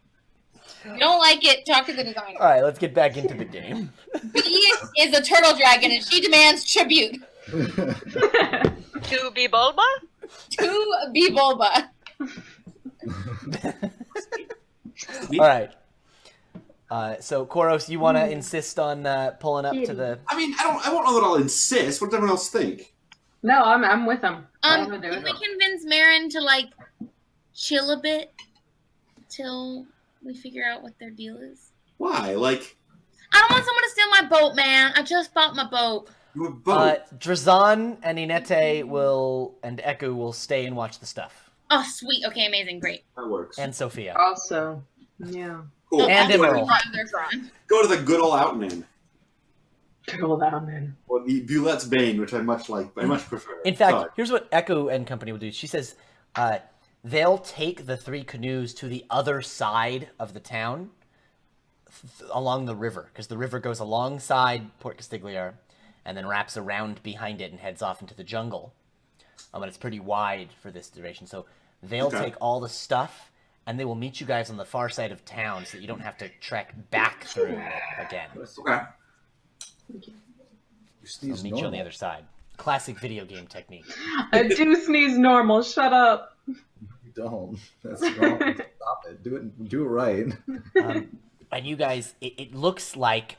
If you don't like it, talk to the designer. All right, let's get back into the game. B is a turtle dragon, and she demands tribute To be Bulba? to B Bulba. All right. So Koros, you want to insist on pulling up to the? I mean, I won't know that I'll insist. What does everyone else think? No, I'm with him. I don't wanna do Can we it. convince Marin to like chill a bit till we figure out what their deal is? Why? Like, I don't want someone to steal my boat, man. I just bought my boat. you have both. Drazan and Inete and Eku will stay and watch the stuff, Oh, sweet. Okay, amazing. Great. That works. and Sophia. Also, yeah. Cool. And go, Emerald. They're fine. go to the good old Outen Inn. Good old Alman. Or the Bulette's Bane, which I much prefer. In fact, Sorry. here's what Echo and company will do. She says they'll take the 3 canoes to the other side of the town along the river, because the river goes alongside Port Castiglione and then wraps around behind it and heads off into the jungle. And it's pretty wide for this duration. So they'll Okay. take all the stuff and they will meet you guys on the far side of town so that you don't have to trek back through it again. Okay. You They'll sneeze meet you on the normal. other side. Classic video game technique. I do sneeze normal. Shut up. You don't. That's wrong. Stop it. Do it right. And you guys, it looks like,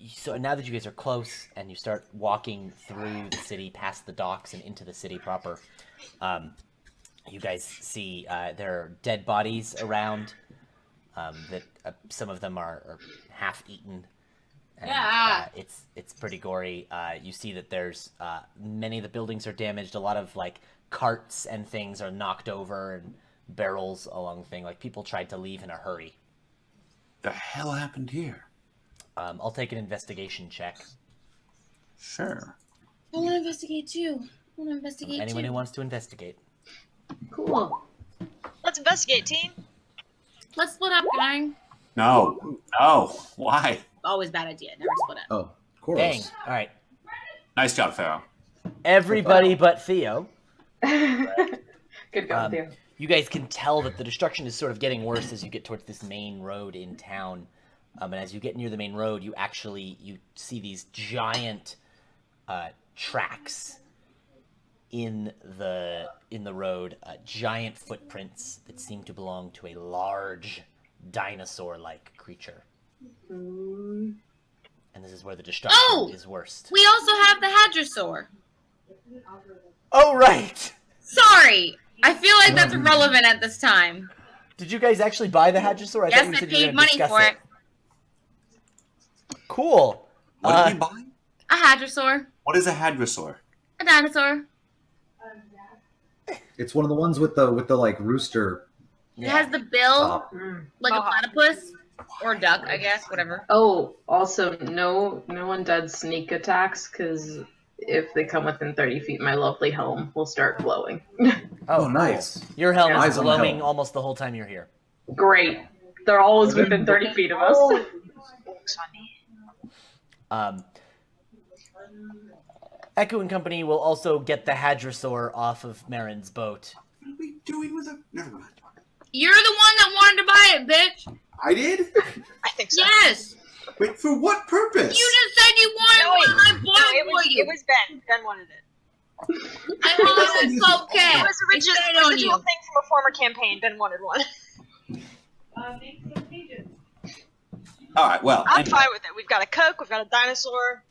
so now that you guys are close and you start walking through the city, past the docks and into the city proper, you guys see there are dead bodies around, that some of them are half-eaten. And, Yeah. it's pretty gory. You see that there's many of the buildings are damaged. A lot of like carts and things are knocked over and barrels along the thing. Like people tried to leave in a hurry. The hell happened here? I'll take an investigation check. Sure. I want to investigate too. I want to investigate Anyone too. who wants to investigate. Cool. Let's investigate, team. Let's split up, gang. No. No. Why? Always bad idea. Never split up. Oh, Koros. Dang. All right. Nice job, Pharaoh. Everybody but Theo. Good going, Theo. You guys can tell that the destruction is sort of getting worse as you get towards this main road in town. And as you get near the main road, you see these giant tracks in the road, giant footprints that seem to belong to a large dinosaur-like creature. And this is where the destruction is worst. We also have the hadrosaur. Oh, right! Sorry. I feel like that's irrelevant at this time. Did you guys actually buy the hadrosaur? Yes, you I said you were paid gonna money discuss for it. Cool. What did we buy? A hadrosaur. What is a hadrosaur? A dinosaur. It's one of the ones with the like rooster. It has the bill top. like a Uh-huh. platypus. Or duck, I guess. Whatever. Oh, also, no undead sneak attacks, because if they come within 30 feet, my lovely helm will start glowing. Oh, nice. Cool. Your helm Eyes is on the glowing helm. almost the whole time you're here. Great. They're always within 30 feet of us. Looks funny. Echo and company will also get the hadrosaur off of Marin's boat. What are we doing with it? Never mind. You're the one that wanted to buy it, bitch. I did? I think so. Yes. Wait, for what purpose? You just said you wanted No, one. I No, bought it for you. it was Ben. Ben wanted it. I wanted it so It bad. was a I said it residual on you. thing from a former campaign. Ben wanted one. All right. Well, I'm anyway. fine with it. We've got a Coke. We've got a dinosaur.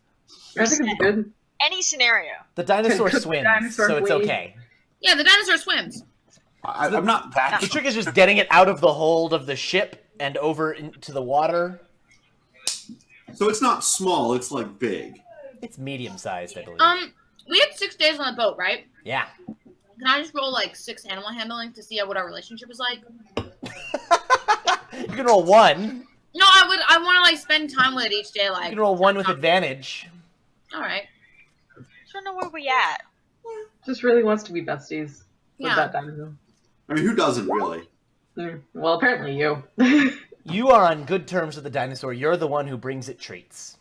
I think it's good. Any scenario. The dinosaur The swims, dinosaur so it's wave. okay. Yeah, the dinosaur swims. I'm not that. The trick is just getting it out of the hold of the ship and over into the water. So it's not small, it's like big. It's medium-sized, I believe. We had 6 days on the boat, right? Yeah. Can I just roll like 6 animal handling to see what our relationship is like? You can roll 1. No, I want to like spend time with it each day. Like You can roll 1 with advantage. All right. I don't know where we at. Just really wants to be besties with Yeah. that dinosaur. I mean, who doesn't really? Well, apparently you. You are on good terms with the dinosaur. You're the one who brings it treats.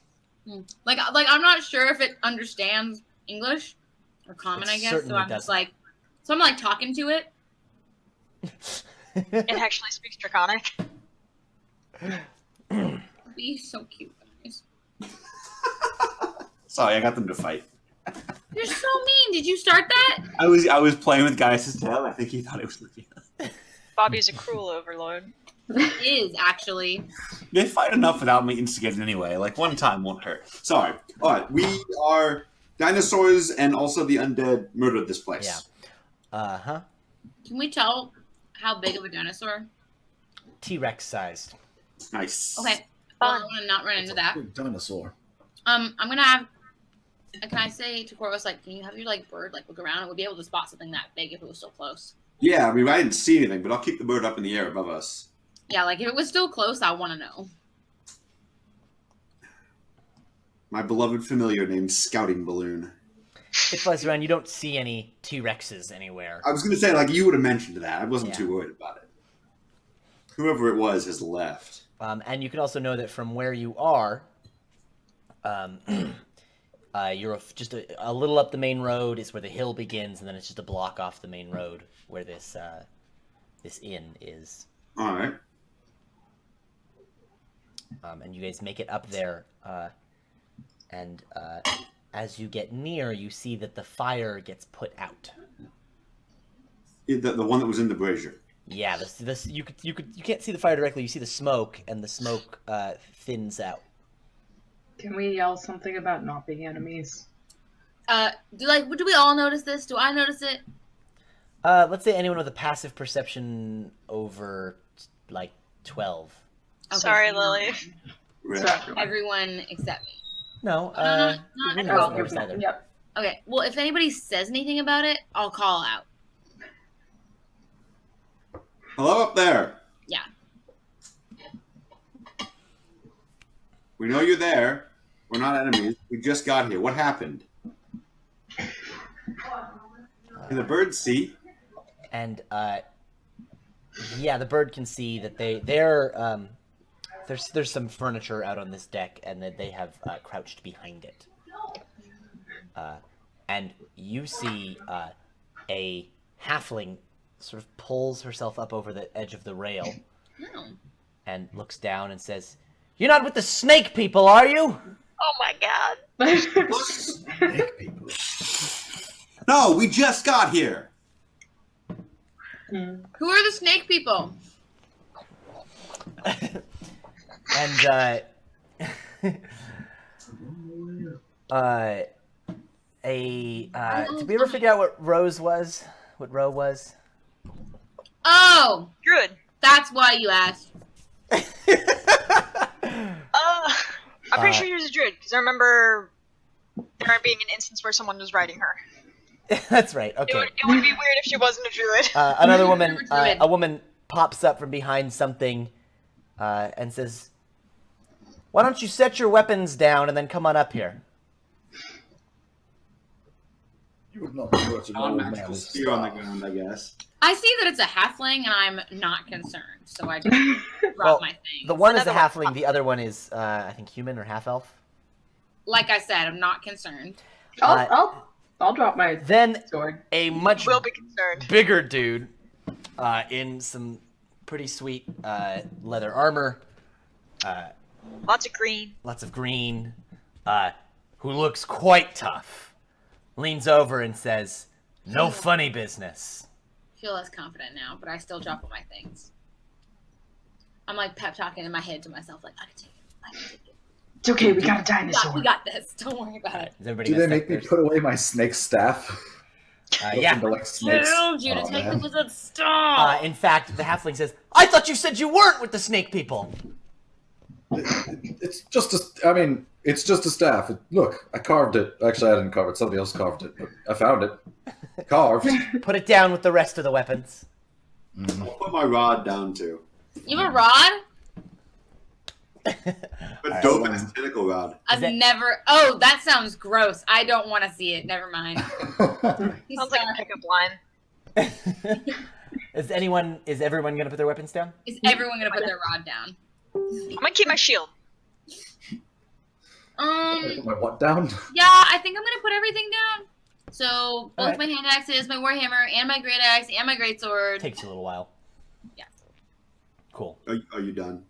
Like I'm not sure if it understands English or common, It I guess. certainly So I'm just doesn't. like, so I'm like talking to it. It actually speaks Draconic. Be so cute, guys. Sorry, I got them to fight. You're so mean. Did you start that? I was playing with Gaius' tail. I think he thought it was looking. Bobby's a cruel overlord. It is actually. They fight enough without me instigating anyway. Like, one time won't hurt. Sorry. All right, we are dinosaurs, and also the undead murdered this place. Yeah. Uh-huh. Can we tell how big of a dinosaur? T-Rex sized. Nice. Okay. Well, I Fun. want to not run into that. Big dinosaur. I'm gonna have. Can I say to Corvus, like, can you have your like bird like look around? It would be able to spot something that big if it was still close. Yeah, I mean, I didn't see anything, but I'll keep the bird up in the air above us. Yeah, like if it was still close, I want to know. My beloved familiar named Scouting Balloon. It flies around. You don't see any T-Rexes anywhere. I was going to say, like, you would have mentioned that. I wasn't Yeah. too worried about it. Whoever it was has left. And you can also know that from where you are, you're just a little up the main road is where the hill begins, and then it's just a block off the main road where this inn is. All right. And you guys make it up there, and as you get near, you see that the fire gets put out. The one that was in the brazier. Yeah, this you can't see the fire directly. You see the smoke, and the smoke thins out. Can we yell something about not being enemies? Do we all notice this? Do I notice it? Let's say anyone with a passive perception over like 12. Okay, Sorry, so Lily. Right. So, Everyone except me. No, no, who no, knows no. notice either. Yep. Okay. Well, if anybody says anything about it, I'll call out. Hello up there. Yeah. We know you're there. We're not enemies. We just got here. What happened? Can the birds see? And yeah, the bird can see that there's some furniture out on this deck, and that they have crouched behind it. And you see a halfling sort of pulls herself up over the edge of the rail No. and looks down and says, "You're not with the snake people, are you?" Oh my god. Snake people. No, we just got here. Who are the snake people? And did we ever figure out what Rose was? What Roe was? Oh, Good. that's why you asked. I'm pretty sure she was a druid, because I remember there being an instance where someone was riding her. That's right. It Okay. would be weird if she wasn't a druid. Another woman, Druid. a woman pops up from behind something, and says, "Why don't you set your weapons down and then come on up here?" You would not be such an old man. Non-magical as spear on the Star. ground, I guess. I see that it's a halfling, and I'm not concerned, so I just drop Well, my thing. The one is a Another one. halfling, the other one is, I think, human or half elf. Like I said, I'm not concerned. I'll drop my Then sword. a much Will be concerned. bigger dude in some pretty sweet leather armor, Lots of green. lots of green, who looks quite tough, leans over and says, "No funny business." I feel less confident now, but I still drop all my things. I'm like pep talking in my head to myself, like, I can take it. I can take it. It's okay, we got a dinosaur. We got this. Don't worry about it. Is everybody Do they gonna make me step put away my snake staff? yeah. Into, like, snakes. Told you to Oh, take man. the wizard stop. In fact, the halfling says, "I thought you said you weren't with the snake people." It's just it's just a staff. Look, I carved it. Actually, I didn't carve it. Somebody else carved it, but I found it. Carved. Put it down with the rest of the weapons. I'll put my rod down too. You have a rod? But dope in his tentacle rod. I've that- never. Oh, that sounds gross. I don't want to see it. Never mind. Sounds like a pickup line. Is everyone gonna put their weapons down? Is everyone gonna put their rod down? I'm gonna keep my shield. Put my what down? Yeah, I think I'm gonna put everything down. So both Alright. my hand axes, my warhammer, and my great axe, and my great sword. Takes you a little while. Yeah. Cool. Are you done?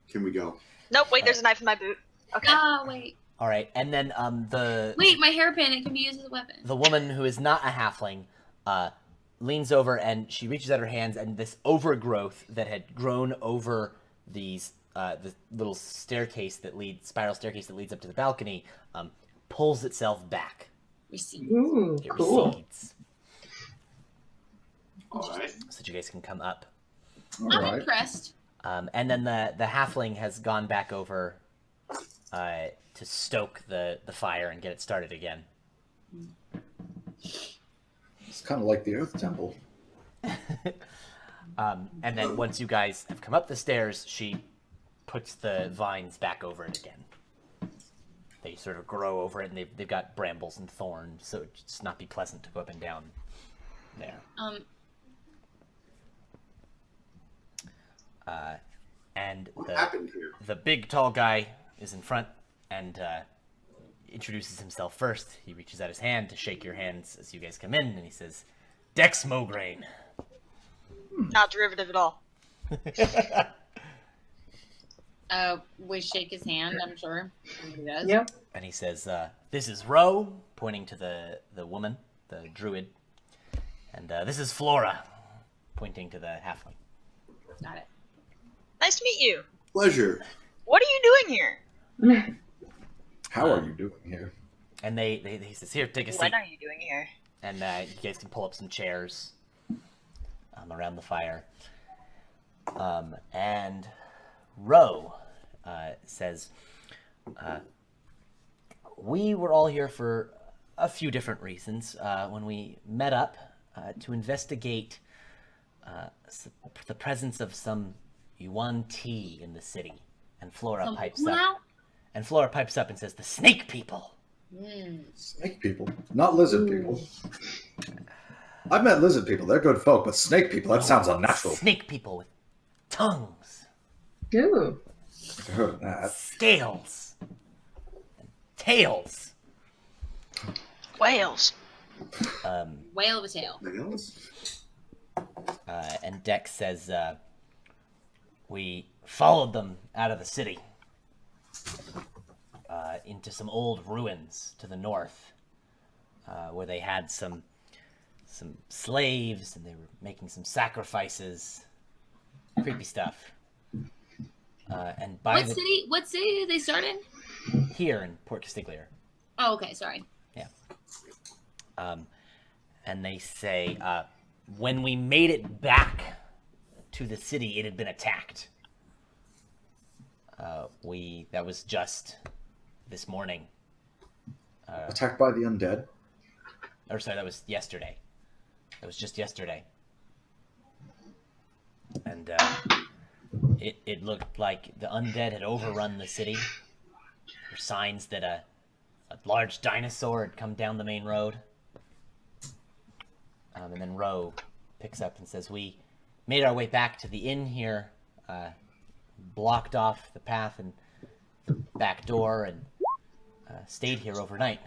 Can we go? Nope, wait, there's a knife in my boot. Okay. Ah, wait. All right, and then Wait, my hairpin. It can be used as a weapon. the woman who is not a halfling leans over and she reaches out her hands, and this overgrowth that had grown over these the little spiral staircase that leads up to the balcony pulls itself back. Receipt. Ooh, It cool. recedes All right. so that you guys can come up. All I'm right. impressed. And then the halfling has gone back over to stoke the fire and get it started again. It's kind of like the Earth Temple. And then once you guys have come up the stairs, she puts the vines back over it again. They sort of grow over it, and they've got brambles and thorns, so it's just not be pleasant to go up and down there. And What happened here? the big tall guy is in front and introduces himself first. He reaches out his hand to shake your hands as you guys come in, and he says, "Dex Mograine." Not derivative at all. We shake his hand, I'm sure. He does. Yep. And he says, "This is Ro," pointing to the woman, the druid. And this is Flora, pointing to the halfling. Got it. Nice to meet you. Pleasure. What are you doing here? How are you doing here? And he says, "Here, take a seat." When are you doing here? And you guys can pull up some chairs around the fire. And Ro says, "We were all here for a few different reasons. When we met up to investigate the presence of some Yuan tea in the city." And Flora pipes up. Now? And Flora pipes up and says, "The snake people." Snake people, not lizard people. I've met lizard people. They're good folk, but snake people, that sounds unnatural. Snake people with tongues, Ooh. I've heard of that. scales, and tails. Whales. Whale of a tail. Nails? And Dex says, "We followed them out of the city into some old ruins to the north, where they had some slaves and they were making some sacrifices. Creepy stuff. And by What city did they start in? here in Port Castiglione. Oh, okay, sorry. And they say, when we made it back to the city, it had been attacked. That was just this morning. Attacked by the undead. Or sorry, that was yesterday. That was just yesterday. And it looked like the undead had overrun the city. There were signs that a large dinosaur had come down the main road. And then Ro picks up and says, "We made our way back to the inn here, blocked off the path and the back door, and stayed here overnight."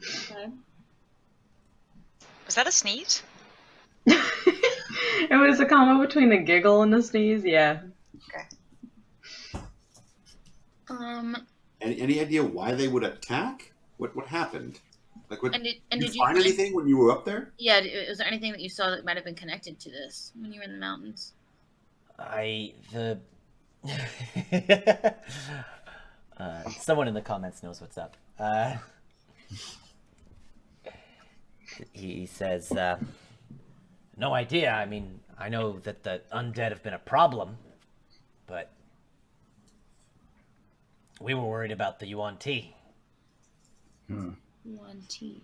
Okay. Was that a sneeze? It was a combo between a giggle and a sneeze, yeah. Any idea why they would attack? What happened? Like, what? And Did did you find anything when you were up there? Yeah, was there anything that you saw that might have been connected to this when you were in the mountains? Someone in the comments knows what's up. He says, "No idea. I mean, I know that the undead have been a problem, but we were worried about the Yuan Ti. Yuan Ti.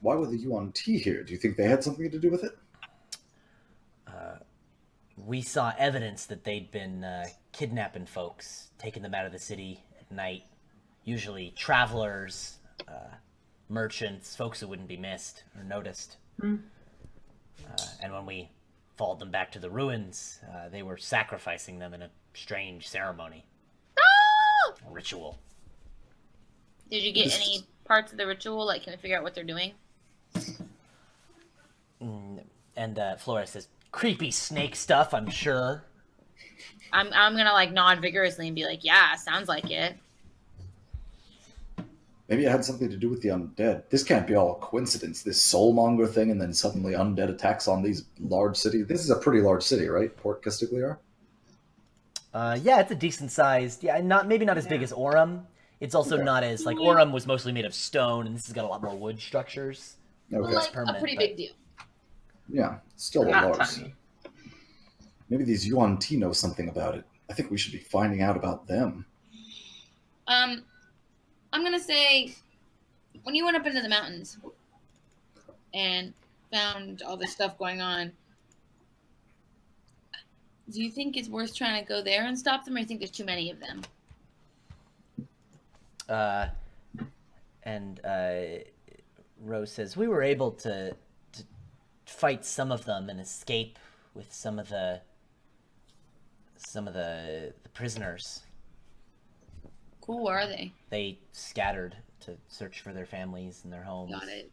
Why were the Yuan Ti here? Do you think they had something to do with it? We saw evidence that they'd been kidnapping folks, taking them out of the city at night. Usually travelers, merchants, folks who wouldn't be missed or noticed. And when we followed them back to the ruins, they were sacrificing them in a strange ceremony. A ritual. Did you get any parts of the ritual? Like, can we figure out what they're doing? And Flora says, creepy snake stuff, I'm sure. I'm gonna like nod vigorously and be like, yeah, sounds like it. Maybe it had something to do with the undead. This can't be all a coincidence, this soulmonger thing, and then suddenly undead attacks on these large cities. This is a pretty large city, right? Port Castigliar? Yeah, it's a decent sized. Yeah, maybe not as big as Orem. It's also not as like Orem was mostly made of stone, and this has got a lot more wood structures. Okay. Like a pretty big deal. Yeah, still a Not large. tiny. Maybe these Yuan Ti know something about it. I think we should be finding out about them. I'm gonna say, when you went up into the mountains and found all this stuff going on, do you think it's worth trying to go there and stop them, or do you think there's too many of them? Rose says, we were able to fight some of them and escape with some of the prisoners. Cool, where are they? They scattered to search for their families and their homes. Got it.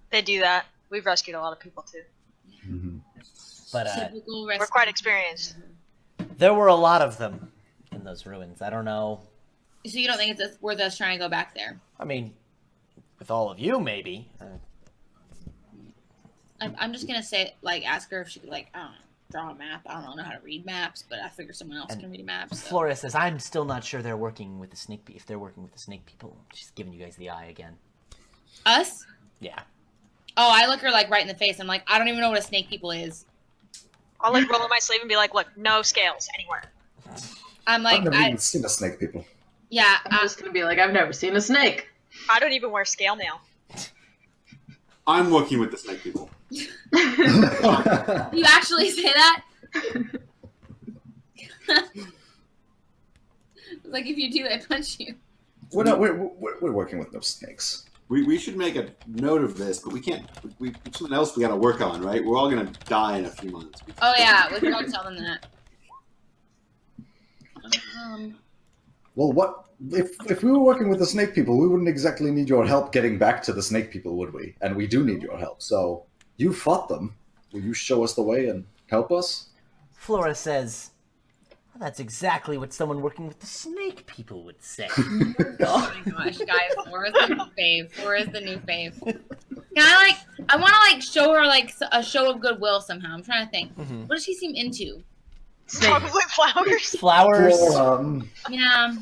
They do that. We've rescued a lot of people too. Mm-hmm. But Typical We're rescue. quite experienced. there were a lot of them in those ruins. I don't know. So you don't think it's worth us trying to go back there? I mean, with all of you, maybe. I'm just gonna say, like, ask her if she could, like, I don't know, draw a map. I don't know how to read maps, but I figure someone else can read maps. So. Flora says, I'm still not sure they're working with the snake. If they're working with the snake people, she's giving you guys the eye again. Us? Yeah. Oh, I look her like right in the face. I'm like, I don't even know what a snake people is. I'll like roll in my sleeve and be like, look, no scales anywhere. I'm like, I've never even seen a snake people. yeah. I'm just gonna be like, I've never seen a snake. I don't even wear scale mail. I'm working with the snake people. You actually say that? Like, if you do, I punch you. We're working with no snakes. We should make a note of this, but we can't. We something else we got to work on, right? We're all gonna die in a few months. Oh yeah, we forgot to tell them that. Well, what if we were working with the snake people? We wouldn't exactly need your help getting back to the snake people, would we? And we do need your help. So you fought them. Will you show us the way and help us? Flora says, well, that's exactly what someone working with the snake people would say. Oh my gosh, guys, Flora's the new fave. Flora's the new fave. Can I want to like show her like a show of goodwill somehow. I'm trying to think. What does she seem into? Probably flowers. Flowers. Flora, Yeah.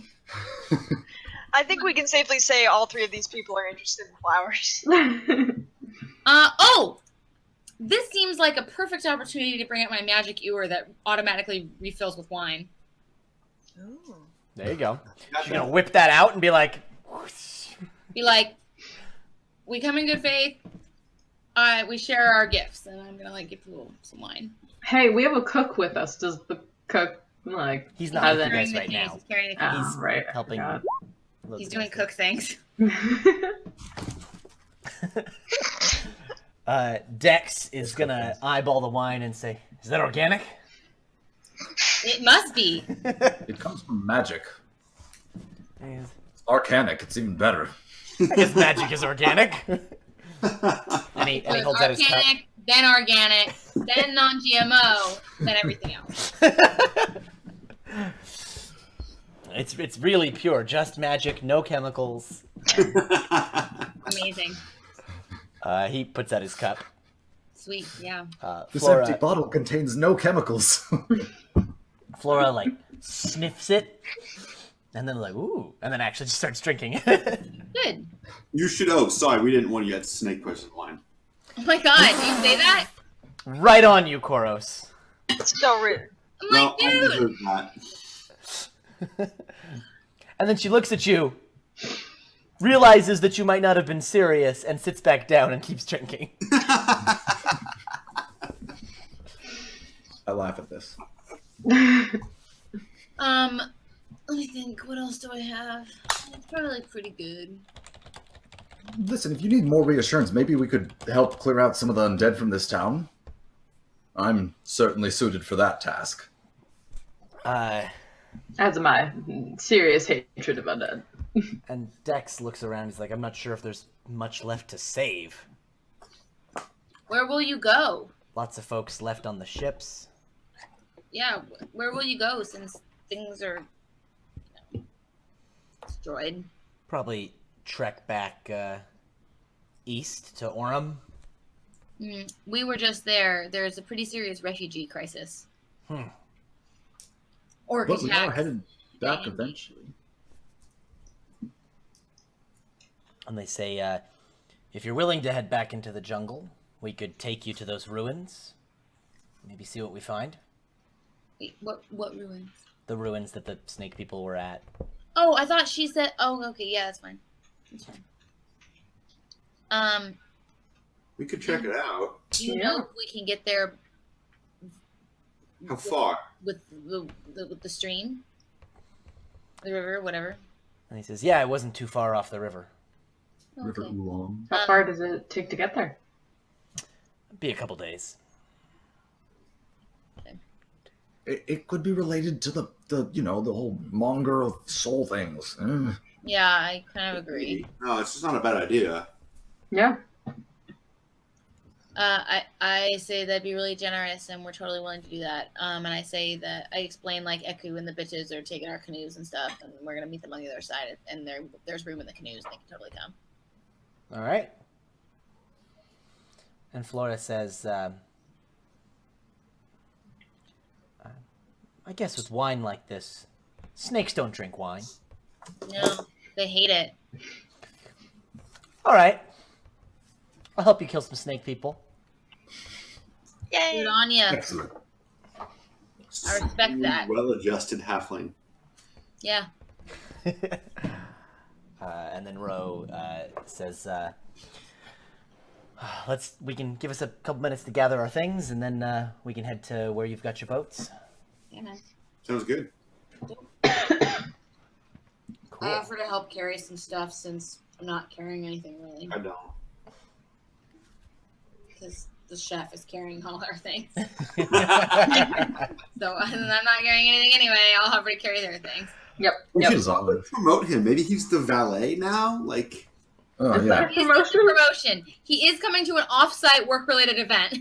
I think we can safely say all three of these people are interested in flowers. Oh! This seems like a perfect opportunity to bring out my magic ewer that automatically refills with wine. Ooh. There you go. She's gonna whip that out and be like, whoosh. Be like, we come in good faith. We share our gifts, and I'm gonna like give people some wine. Hey, we have a cook with us. Does the cook like? He's not have with you any- guys right He's now. carrying the keys. He's right. helping. God. load He's the doing guys cook things. Dex is gonna eyeball the wine and say, is that organic? It must be. it comes from magic. And Arcanic. It's even better. I guess magic is organic. and he holds out his cup. Organic, then organic, then non-GMO, then everything else. It's really pure, just magic, no chemicals. Amazing. He puts out his cup. Sweet, yeah. This Flora, empty bottle contains no chemicals. Flora like sniffs it, and then like ooh, and then actually just starts drinking it. Good. You should. Oh, sorry, we didn't want you at snake person wine. Oh my god, do you say that? Right on you, Koros. So rude. I'm Well, like, I dude. deserve that. And then she looks at you, realizes that you might not have been serious, and sits back down and keeps drinking. I laugh at this. Let me think. What else do I have? It's probably pretty good. Listen, if you need more reassurance, maybe we could help clear out some of the undead from this town. I'm certainly suited for that task. As am I. Serious hatred of undead. And Dex looks around. He's like, I'm not sure if there's much left to save. Where will you go? Lots of folks left on the ships. Yeah, where will you go since things are destroyed? Probably trek back east to Orem. We were just there. There's a pretty serious refugee crisis. Orc But we are attacks. headed back eventually. And they say, if you're willing to head back into the jungle, we could take you to those ruins. Maybe see what we find. Wait, what ruins? The ruins that the snake people were at. Oh, I thought she said. Oh, okay, yeah, that's fine. That's fine. We could check it out. Do you know if we can get there How far? with the stream, the river, whatever? And he says, yeah, it wasn't too far off the river. River Okay. Oolong. How far does it take to get there? Be a couple days. It could be related to the whole monger soul things. Yeah, I kind of agree. No, it's just not a bad idea. Yeah. I say that'd be really generous, and we're totally willing to do that. And I say that I explain like Eku and the bitches are taking our canoes and stuff, and we're gonna meet them on the other side. And there's room in the canoes; they can totally come. All right. And Flora says, I guess with wine like this, snakes don't drink wine. No, they hate it. All right. I'll help you kill some snake people. Yay! Good on ya. Excellent. I respect that. Well-adjusted halfling. Yeah. And then Ro says, we can give us a couple minutes to gather our things, and then we can head to where you've got your boats. Yeah, man. Sounds good. Cool. I offer to help carry some stuff since I'm not carrying anything really, I don't. because the chef is carrying all our things. All So I'm not carrying anything anyway. I'll offer to carry their things. Yep. He's on it. Promote him. Maybe he's the valet now. Like, Oh Is yeah. that- He's getting a promotion. He is coming to an off-site work-related event.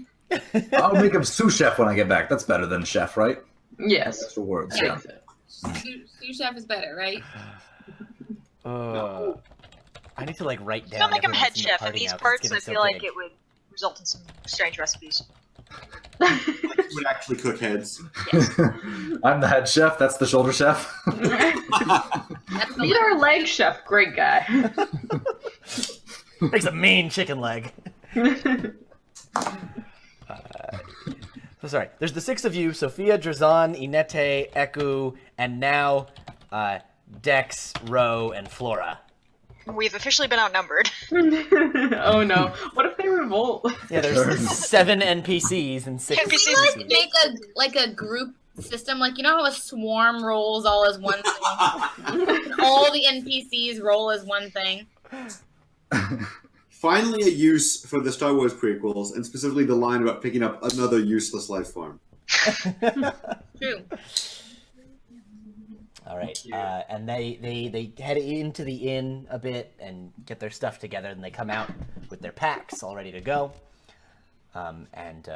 I'll make him sous chef when I get back. That's better than chef, right? Yes. Extra words. Yeah. Yeah. Sous chef is better, right? I need to write down. Don't make him everyone's head in the chef. In party these now, 'cause parts, it's I getting so feel like big. it would result in some strange recipes. he would actually cook heads. I'm the head chef. That's the shoulder chef. That's the Meet our leg chef. Great guy. Makes a mean chicken leg. So sorry. There's the six of you: Sophia, Drazan, Inete, Eku, and now Dex, Ro, and Flora. We've officially been outnumbered. Oh no. What if they revolt? Yeah, there's 7 NPCs and 6. NPCs. make a group system, like, you know how a swarm rolls all as one thing? All the NPCs roll as one thing. Finally, a use for the Star Wars prequels, and specifically the line about picking up another useless life form. True. All right, and they head into the inn a bit and get their stuff together, and they come out with their packs all ready to go. And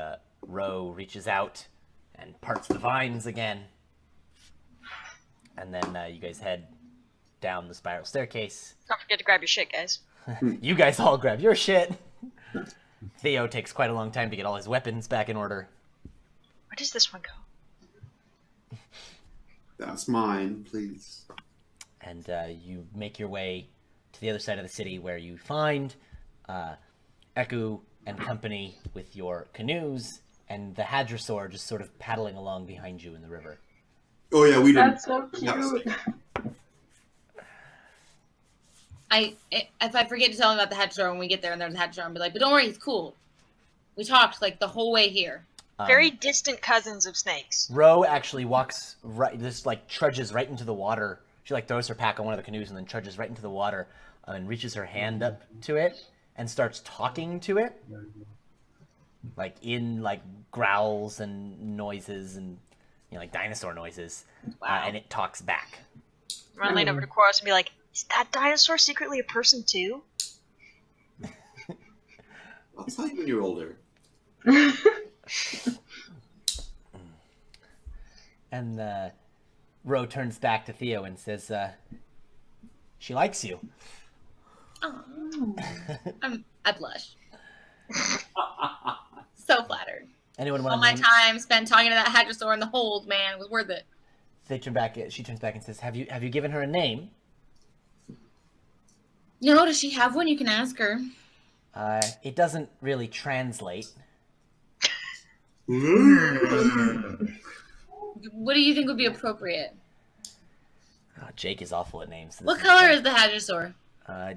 Ro reaches out and parts the vines again, and then you guys head down the spiral staircase. Don't forget to grab your shit, guys. You guys all grab your shit. Theo takes quite a long time to get all his weapons back in order. Where does this one go? That's mine, please. And you make your way to the other side of the city, where you find Eku and company with your canoes and the hadrosaur just sort of paddling along behind you in the river. Oh yeah, we didn't. That's so cute. If I forget to tell him about the hadrosaur when we get there and there's a hadrosaur, I'll be like, but don't worry, he's cool. We talked like the whole way here. Very distant cousins of snakes. Ro actually walks right, just like trudges right into the water. She like throws her pack on one of the canoes and then trudges right into the water and reaches her hand up to it and starts talking to it, like in like growls and noises and like dinosaur noises. Wow. And it talks back. I'm gonna lean over to Chorus and be like, "Is that dinosaur secretly a person too?" I'll tell you when you're older. And Ro turns back to Theo and says, "She likes you." Oh, I blush. So flattered. Anyone want All to my name? time spent talking to that hadrosaur in the hold, man, it was worth it. They turn back. She turns back and says, "Have you given her a name?" No, does she have one? You can ask her. It doesn't really translate. What do you think would be appropriate? Oh, Jake is awful at names. What color is the hadrosaur?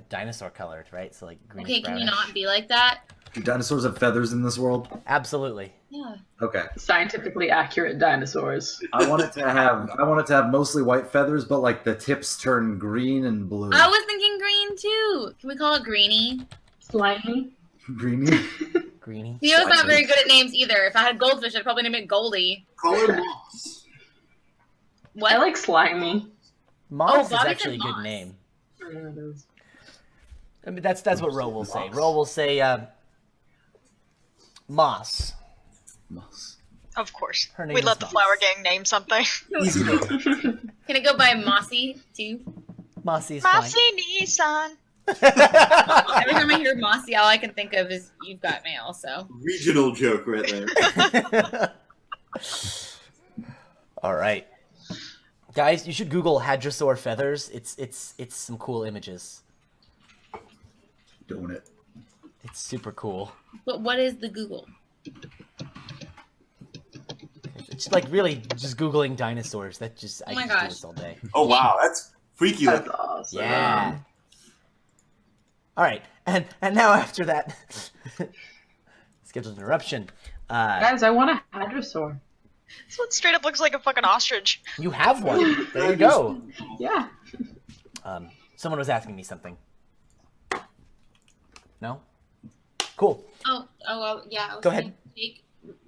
Dinosaur colored, right? So like greenish Okay, can you brownish. not be like that? Do dinosaurs have feathers in this world? Absolutely. Yeah. Okay. Scientifically accurate dinosaurs. I want it to have mostly white feathers, but like the tips turn green and blue. I was thinking green too. Can we call it Greenie? Slimy. Greeny. Greeny. Theo's not very good at names either. If I had goldfish, I'd probably name it Goldie. Call her Moss. What? I like slimy. Moss is Bobby said actually a good Moss. name. Yeah, it is. I mean, that's what Ro will say. Moss. Ro will say Moss. Moss. Of course. Her name We is let the Moss. flower gang name something. Easy to Can it go by Mossy too? Mossy is Mossy Nissan. Every time I hear Mossy, all I can think of is You've Got Mail. So regional joke right there. fine. All right, guys, you should Google hadrosaur feathers. It's some cool images. Doing it. It's super cool. but what is the Google? It's like really just Googling dinosaurs. That just I Oh my just do gosh. this all day. Oh wow, that's freaky. That's awesome. Yeah. All right, and now after that scheduled interruption, Guys, I want a hadrosaur. This one straight up looks like a fucking ostrich. you have one. There you go. Yeah. Someone was asking me something. No? Cool. Well, yeah. I was Go ahead. saying Jake,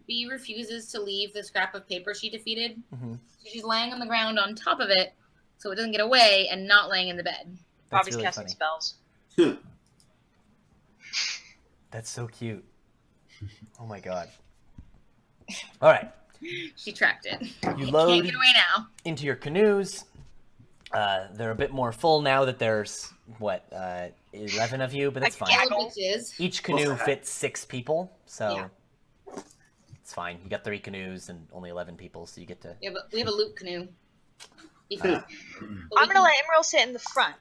B refuses to leave the scrap of paper she defeated. Mhm. So she's laying on the ground on top of it so it doesn't get away and not laying in the bed. That's Bobby's really casting funny. spells. That's so cute. Oh my god. All right. She tracked it. You Can't load get away now. into your canoes. They're a bit more full now that there's, 11 of you, but that's A fine. gaggle. Bitches. Each canoe fits 6 people, so Yeah. it's fine. You got 3 canoes and only 11 people, so you get to... We have a loop canoe. I'm gonna let Emerald sit in the front.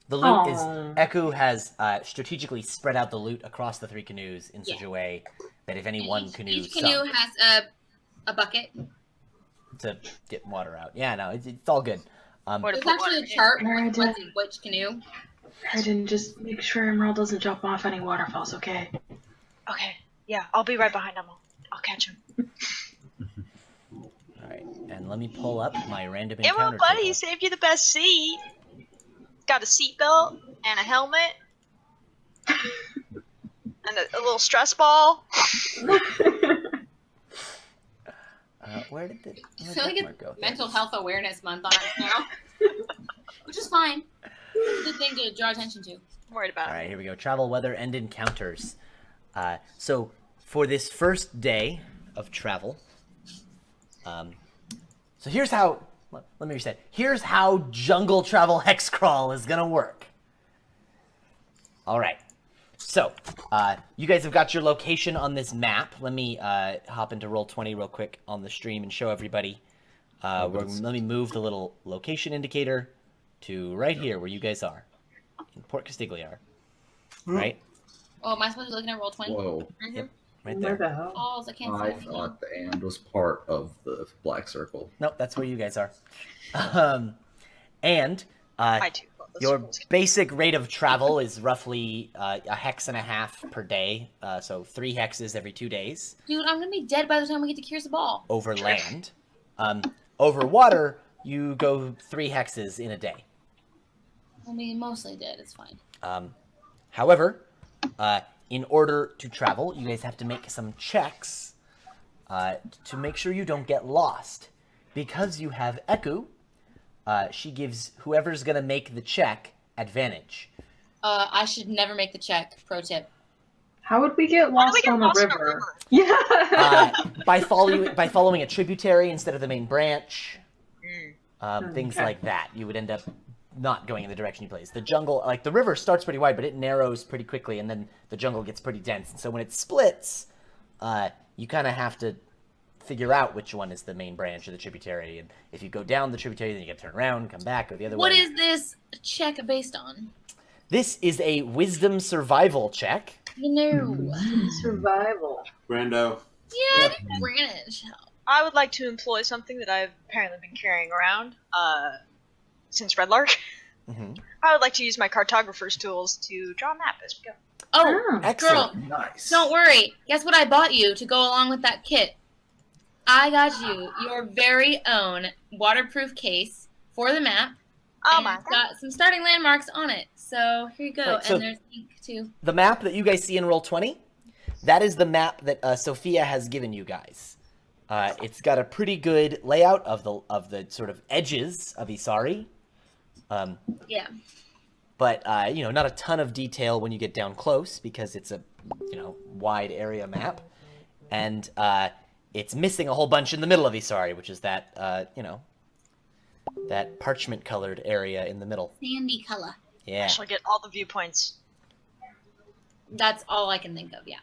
The loot is... Aw. Eku has strategically spread out the loot across the 3 canoes in such a way that if any one canoe Each canoe sunk has a bucket. to get water out. Yeah, no, it's all good. Or to There's put water actually a in. chart Where I with did- what's in which canoe. Arden, just make sure Emerald doesn't jump off any waterfalls, okay? Okay. Yeah, I'll be right behind him. I'll catch him. All right, and let me pull up my random encounter Emerald, buddy, table. he saved you the best seat. Got a seatbelt and a helmet. And a little stress ball. Where did the I feel like bookmark go? it's Mental Health Awareness Month on us now. Which is fine. It's a good thing to draw attention to. I'm worried about All him. right, here we go. Travel, weather, and encounters. So for this first day of travel, so here's how. Let me reset. Here's how jungle travel hex crawl is gonna work. All right. So you guys have got your location on this map. Let me hop into Roll20 real quick on the stream and show everybody. Let me move the little location indicator to right here where you guys are in Port Castigliar. Right? Oh, am I supposed to be looking at Roll20? Whoa. Mm-hmm. Right Where there. the hell? Balls, I can't see I anything. thought the and was part of the black circle. Nope, that's where you guys are. And I too love this your rules. basic rate of travel is roughly a hex and a half per day, so 3 hexes every 2 days Dude, I'm gonna be dead by the time we get to Curious Ball. over land. Over water, you go 3 hexes in a day. I'll be mostly dead. It's fine. However, in order to travel, you guys have to make some checks to make sure you don't get lost. Because you have Eku, she gives whoever's going to make the check advantage. I should never make the check. Pro tip. How would we get How do lost we get on lost a in a river? river? Yeah. By following a tributary instead of the main branch, things Okay. like that. You would end up not going in the direction you please. The jungle, like the river starts pretty wide, but it narrows pretty quickly, and then the jungle gets pretty dense. And so when it splits, you kind of have to figure out which one is the main branch or the tributary. And if you go down the tributary, then you got to turn around, come back, go the other way. What is this check based on? This is a wisdom survival check. You know. Survival. Brando. Yeah, Greenwich. I would like to employ something that I've apparently been carrying around since Red Lark. Mm-hmm. I would like to use my cartographer's tools to draw a map as we go. Oh, Excellent. girl, Nice. don't worry. Guess what I bought you to go along with that kit? I got you your very own waterproof case for the map. Oh and my it's god. got some starting landmarks on it. So here you go. Right, so- and there's ink too. The map that you guys see in Roll20, that is the map that Sophia has given you guys. It's got a pretty good layout of the sort of edges of Isari. Yeah. But not a ton of detail when you get down close because it's a wide area map, and it's missing a whole bunch in the middle of Isari, which is that that parchment colored area in the middle. Sandy color. Yeah. I shall get all the viewpoints. That's all I can think of. Yeah.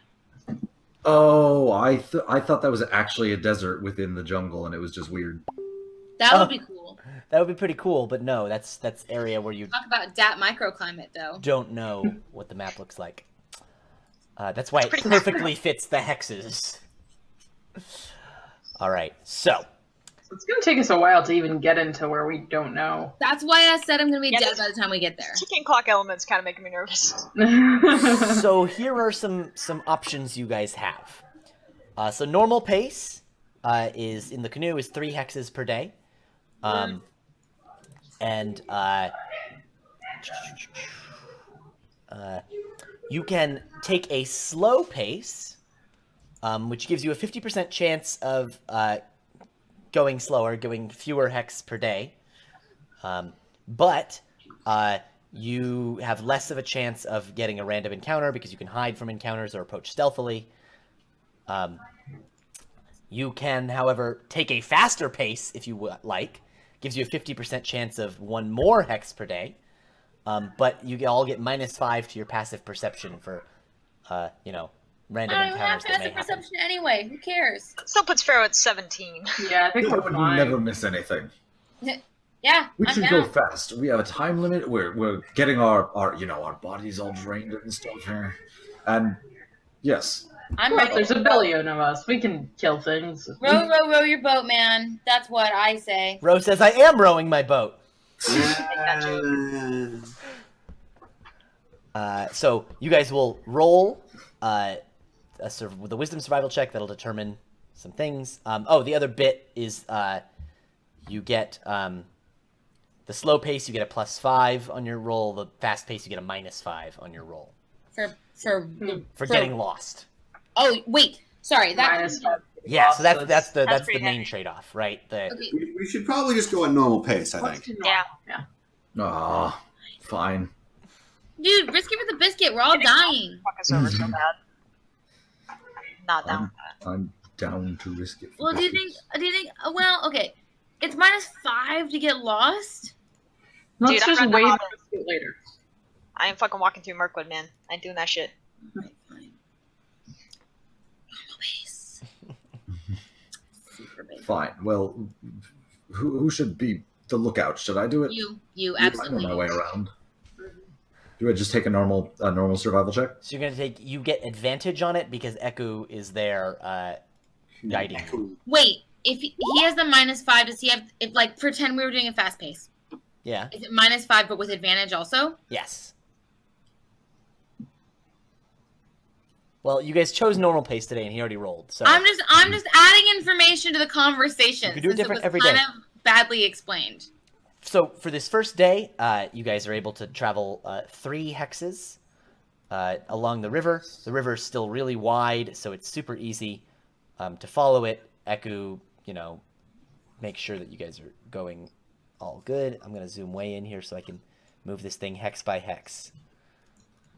Oh, I thought that was actually a desert within the jungle, and it was just weird. That Oh. would be cool. That would be pretty cool, but no, that's area where you Talk about DAT microclimate though. don't know what the map looks like. That's why it pretty perfectly fits the hexes. All right, so It's gonna take us a while to even get into where we don't know. That's why I said I'm gonna be Yeah, dead by the time we get there. Ticking clock elements kind of making me nervous. so here are some options you guys have. So normal pace is in the canoe is 3 hexes per day, and you can take a slow pace, which gives you a 50% chance of going slower, going fewer hex per day, but you have less of a chance of getting a random encounter because you can hide from encounters or approach stealthily. You can, however, take a faster pace if you like. Gives you a 50% chance of 1 more hex per day. But you all get -5 to your passive perception for, random I don't even have encounters that may passive happen. perception anyway. Who cares? Still puts Pharaoh at 17. Yeah, I think we're We fine. never miss anything. Yeah, We I'm should down. go fast. We have a time limit. We're getting our bodies all drained and stuff here. And yes, I'm Right, ready. there's a billion of us. We can kill things. Row, row, row your boat, man. That's what I say. Rose says, I am rowing my boat. So you guys will roll the wisdom survival check that'll determine some things. The other bit is you get the slow pace, you get a +5 on your roll. The fast pace, you get a -5 on your roll for getting lost. Oh wait, sorry. That -5. Yeah, so that's the That's pretty main heavy. trade-off, right? The okay. We should probably just go at normal pace, I What's think. to Yeah. normal? ah, fine. Dude, risk it for the biscuit. We're all dying. Fuck us over so bad. Not down with that. I'm down to risk it. for Well, do you biscuits. think? Well, okay. It's -5 to get lost. Let's Dude, I'd just rather wait not- and risk it later. I am fucking walking through Mirkwood, man. I ain't doing that shit. Alright, fine. Normal pace. Super big. Fine. Well, who should be the lookout? Should I do it? You I know absolutely. my way around. Do I just take a normal survival check? So you're gonna you get advantage on it because Eku is there guiding you. Wait, if he has the -5, does he have? If like pretend we were doing a fast pace, Yeah. is it -5 but with advantage also? Yes. Well, you guys chose normal pace today, and he already rolled. So I'm just adding information to the conversation. You can do it since different was every kind day. of badly explained. So for this first day, you guys are able to travel 3 hexes along the river. The river is still really wide, so it's super easy to follow it. Eku, make sure that you guys are going all good. I'm going to zoom way in here so I can move this thing hex by hex.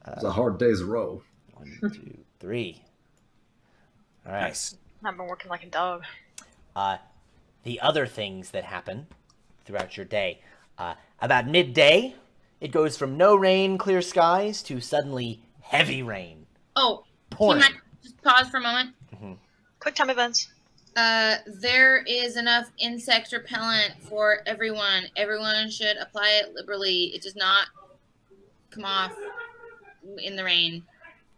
It's a hard day's row. 1, 2, 3. All right. Nice. I've been working like a dog. The other things that happen throughout your day. About midday, it goes from no rain, clear skies, to suddenly heavy rain. Oh, Pouring. can I just pause for a moment? Quick time events. There is enough insect repellent for everyone. Everyone should apply it liberally. It does not come off in the rain.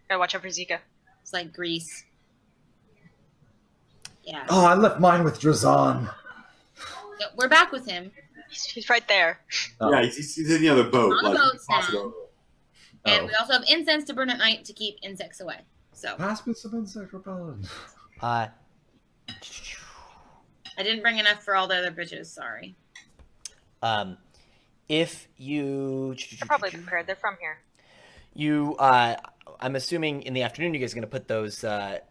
Gotta watch out for Zika. It's like grease. Yeah. Oh, I left mine with Drazan. No, we're back with him. He's right there. Oh. Yeah, he's in the other boat. On the like, boat toss it now. over. And Oh. we also have incense to burn at night to keep insects away. So Pass me some insect repellent. Uh, I didn't bring enough for all the other bitches. Sorry. if you... They're probably prepared. They're from here. I'm assuming in the afternoon you guys are going to put those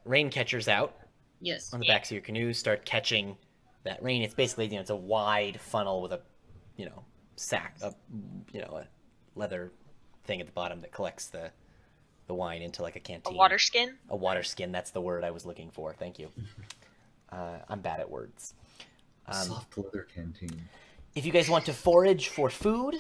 rain catchers out Yes. on the backs of your canoes, start catching that rain. It's basically, it's a wide funnel with a, sack, a leather thing at the bottom that collects the wine into like a A canteen. water skin. A water skin, that's the word I was looking for. Thank you. I'm bad at words. Soft leather canteen. If you guys want to forage for food,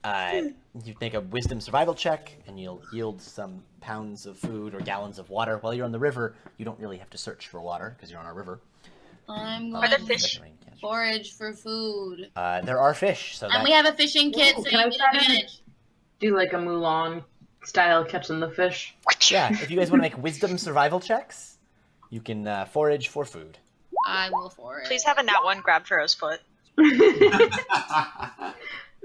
you make a wisdom survival check, and you'll yield some pounds of food or gallons of water. While you're on the river, you don't really have to search for water because you're on a river. I'm Are there going fish? to forage for food. There are fish, so And that, we have a fishing kit, Ooh, so can you I get try to- advantage. Do like a Mulan style catching the fish. yeah. If you guys want to make wisdom survival checks, you can forage for food. I will forage. Please have a nat one grab Pharaoh's foot.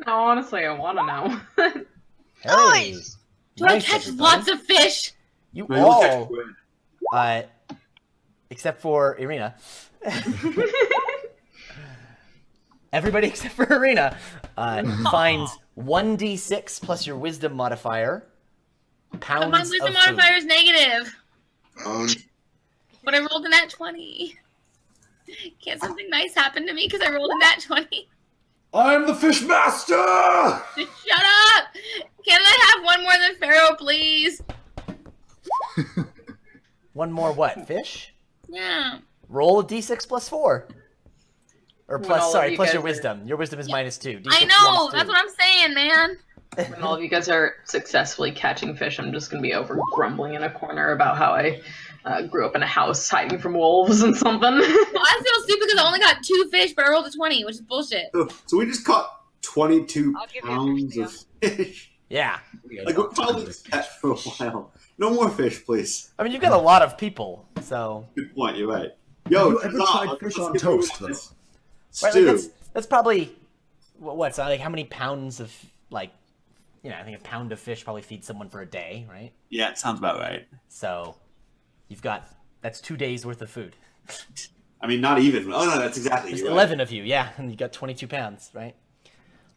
No, honestly, I want to know. Hey, Nice! Do I nice, catch everybody. lots of fish? You No, you'll catch all, squid. except for Irina. Everybody except for Irina finds 1d6 plus your wisdom modifier. Pounds But my wisdom of food. modifier is negative. Um, But I rolled a nat 20. Can't something nice happen to me because I rolled a nat 20? I'm the fish master! Shut up! Can I have one more than Pharaoh, please? One more what? Fish? Yeah. Roll a d6 plus 4. Or When plus, all of sorry, you plus guys your are- wisdom. Your wisdom is -2. D6 I know! -2. That's what I'm saying, man. When all of you guys are successfully catching fish, I'm just gonna be over grumbling in a corner about how I grew up in a house hiding from wolves and something. Well, I feel stupid because I only got 2 fish, but I rolled a 20, which is bullshit. so we just caught 22 I'll give you a pounds fish, of fish. Yeah. Like, we'll probably catch for a while. No more fish, please. I mean, you've got a lot of people, so... Good point, you're right. Yo, Have you ever Zah, tried let's fish give on you toast, one this Right, Stew. like that's probably... What's like how many pounds of, like... I think a pound of fish probably feeds someone for a day, right? Yeah, it sounds about right. So, you've got... That's 2 days worth of food. I mean, not even. Oh, no, that's exactly. There's You're 11 of you, yeah, and you got 22 pounds, right?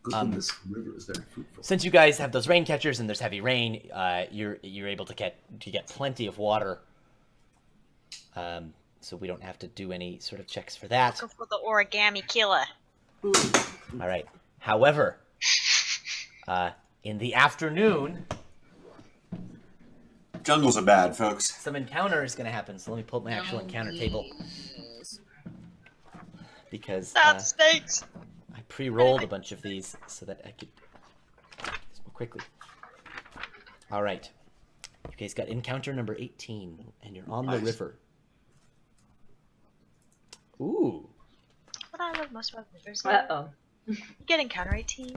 Good thing this river is very fruitful. Since you guys have those rain catchers and there's heavy rain, you're able to get plenty of water. So we don't have to do any sort of checks for that. Go for the origami killer. All right. However, in the afternoon, Jungles are bad, folks. some encounter is going to happen. So let me pull up my actual encounter table because Stop snakes! I pre-rolled a bunch of these so that I could do this more quickly. All right. You guys got encounter number 18, and you're on the Nice. river. Ooh. What I love most about rivers. Uh-oh. You get encounter 18.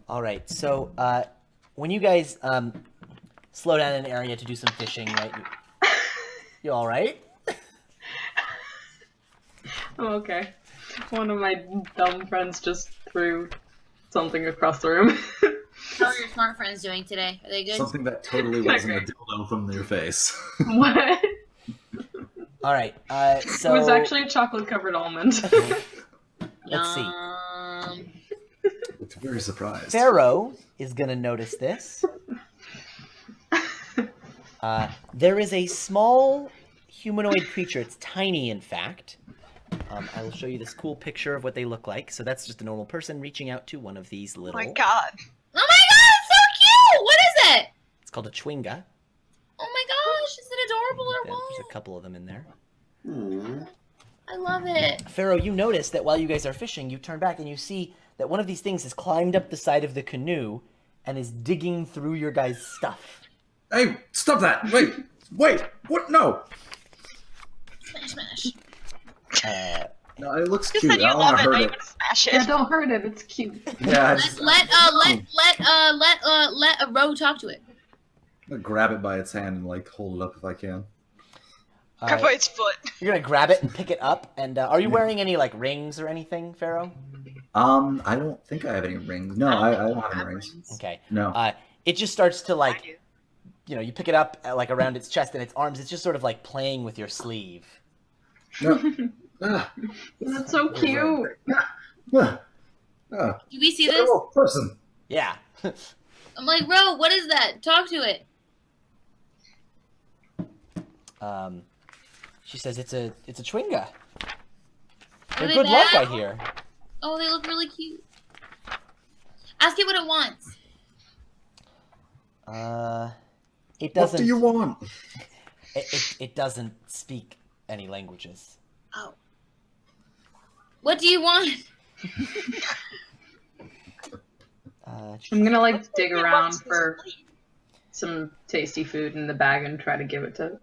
All right. So when you guys slow down in an area to do some fishing, right? You all right? I'm okay. One of my dumb friends just threw something across the room. How are your smart friends doing today? Are they good? Something that totally wasn't a dildo from your face. What? All right. So It was actually a chocolate-covered almond. let's see. Looked very surprised. Pharaoh is gonna notice this. There is a small humanoid creature. It's tiny, in fact. I will show you this cool picture of what they look like. So that's just a normal person reaching out to one of these Oh little. my god. Oh my god, it's so cute! What is it? It's called a chwinga. Oh my gosh, is it adorable or There's what? a couple of them in there. I love it. Pharaoh, you notice that while you guys are fishing, you turn back and you see that one of these things has climbed up the side of the canoe and is digging through your guys' stuff. Hey, stop that! Wait! What? No! Smash, smash. No, it looks Just cute. said I you don't love want it, to now hurt you it. want to smash it. Yeah, don't hurt it. It's cute. Yeah, Let a row talk to it. I'm gonna grab it by its hand and like hold it up if I can. Grab by its foot. You're gonna grab it and pick it up. And are you wearing any like rings or anything, Pharaoh? I don't think I have any rings. No, I don't have any rings. Okay. No. It just starts to I like, do. you pick it up like around its chest and its arms. It's just sort of like playing with your sleeve. No. Ah. That's so cute. Ah. Do we see Look at this? a little person. Yeah. I'm like, Ro, what is that? Talk to it. She says it's a chwinga. Are They're they good luck, I bad? hear. Oh, they look really cute. Ask it what it wants. It What doesn't. do you want? It doesn't speak any languages. Oh. What do you want? I'm gonna like dig It around wants this for plate. some tasty food in the bag and try to give it to it.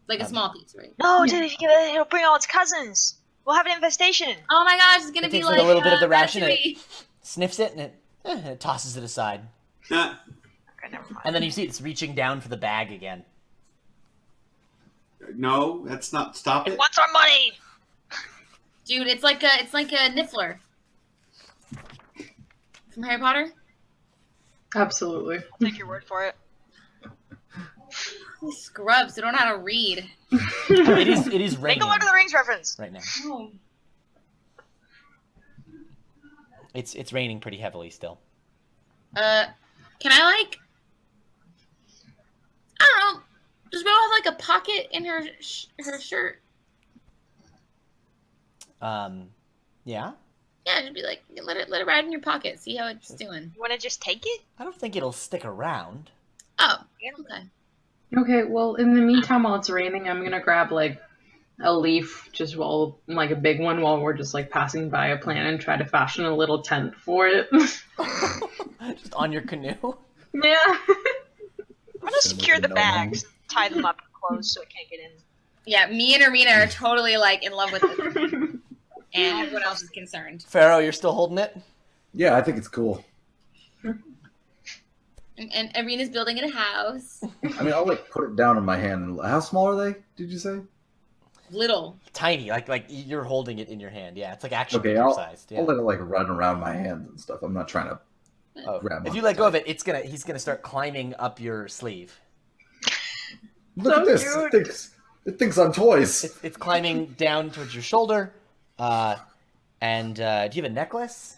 Like a small piece, right? No, dude, if you give it, it'll bring all its cousins. We'll have an infestation. Oh my gosh, it's gonna It be takes like like a little bit of the ration and Ratatouille. Sniffs it and it tosses it aside. Yeah. Okay, never mind. And then you see it's reaching down for the bag again. No, that's not. Stop It it. wants our money. Dude, it's like a Niffler. From Harry Potter? Absolutely. Take your word for it. These scrubs, they don't know how to read. It is Make raining a Lord of the Rings reference. right now. Oh. It's raining pretty heavily still. Can I like... I don't know. Does Ro have like a pocket in her shirt? Yeah. Yeah, just be like, let it ride in your pocket. See how it's doing. You want to just take it? I don't think it'll stick around. Oh, Yeah. okay. Okay, well, in the meantime, while it's raining, I'm gonna grab like a leaf, just like a big one, while we're just like passing by a plant and try to fashion a little tent for it. Just on your canoe. I'm Yeah. gonna secure the bags, tie them up closed so it can't get in. Yeah, me and Arena are totally like in love with it. And everyone else is concerned. Pharaoh, you're still holding it? Yeah, I think it's cool. And Arena's building it a house. I mean, I'll like put it down in my hand. How small are they? Did you say? Little. Tiny, like you're holding it in your hand. Yeah, it's like action Okay, figure I'll sized. Yeah. let it like run around my hands and stuff. I'm not trying to. Oh, grab if one you let go tight. of it, he's gonna start climbing up your sleeve. Look So at this. cute. It thinks I'm toys. It's climbing down towards your shoulder. And do you have a necklace?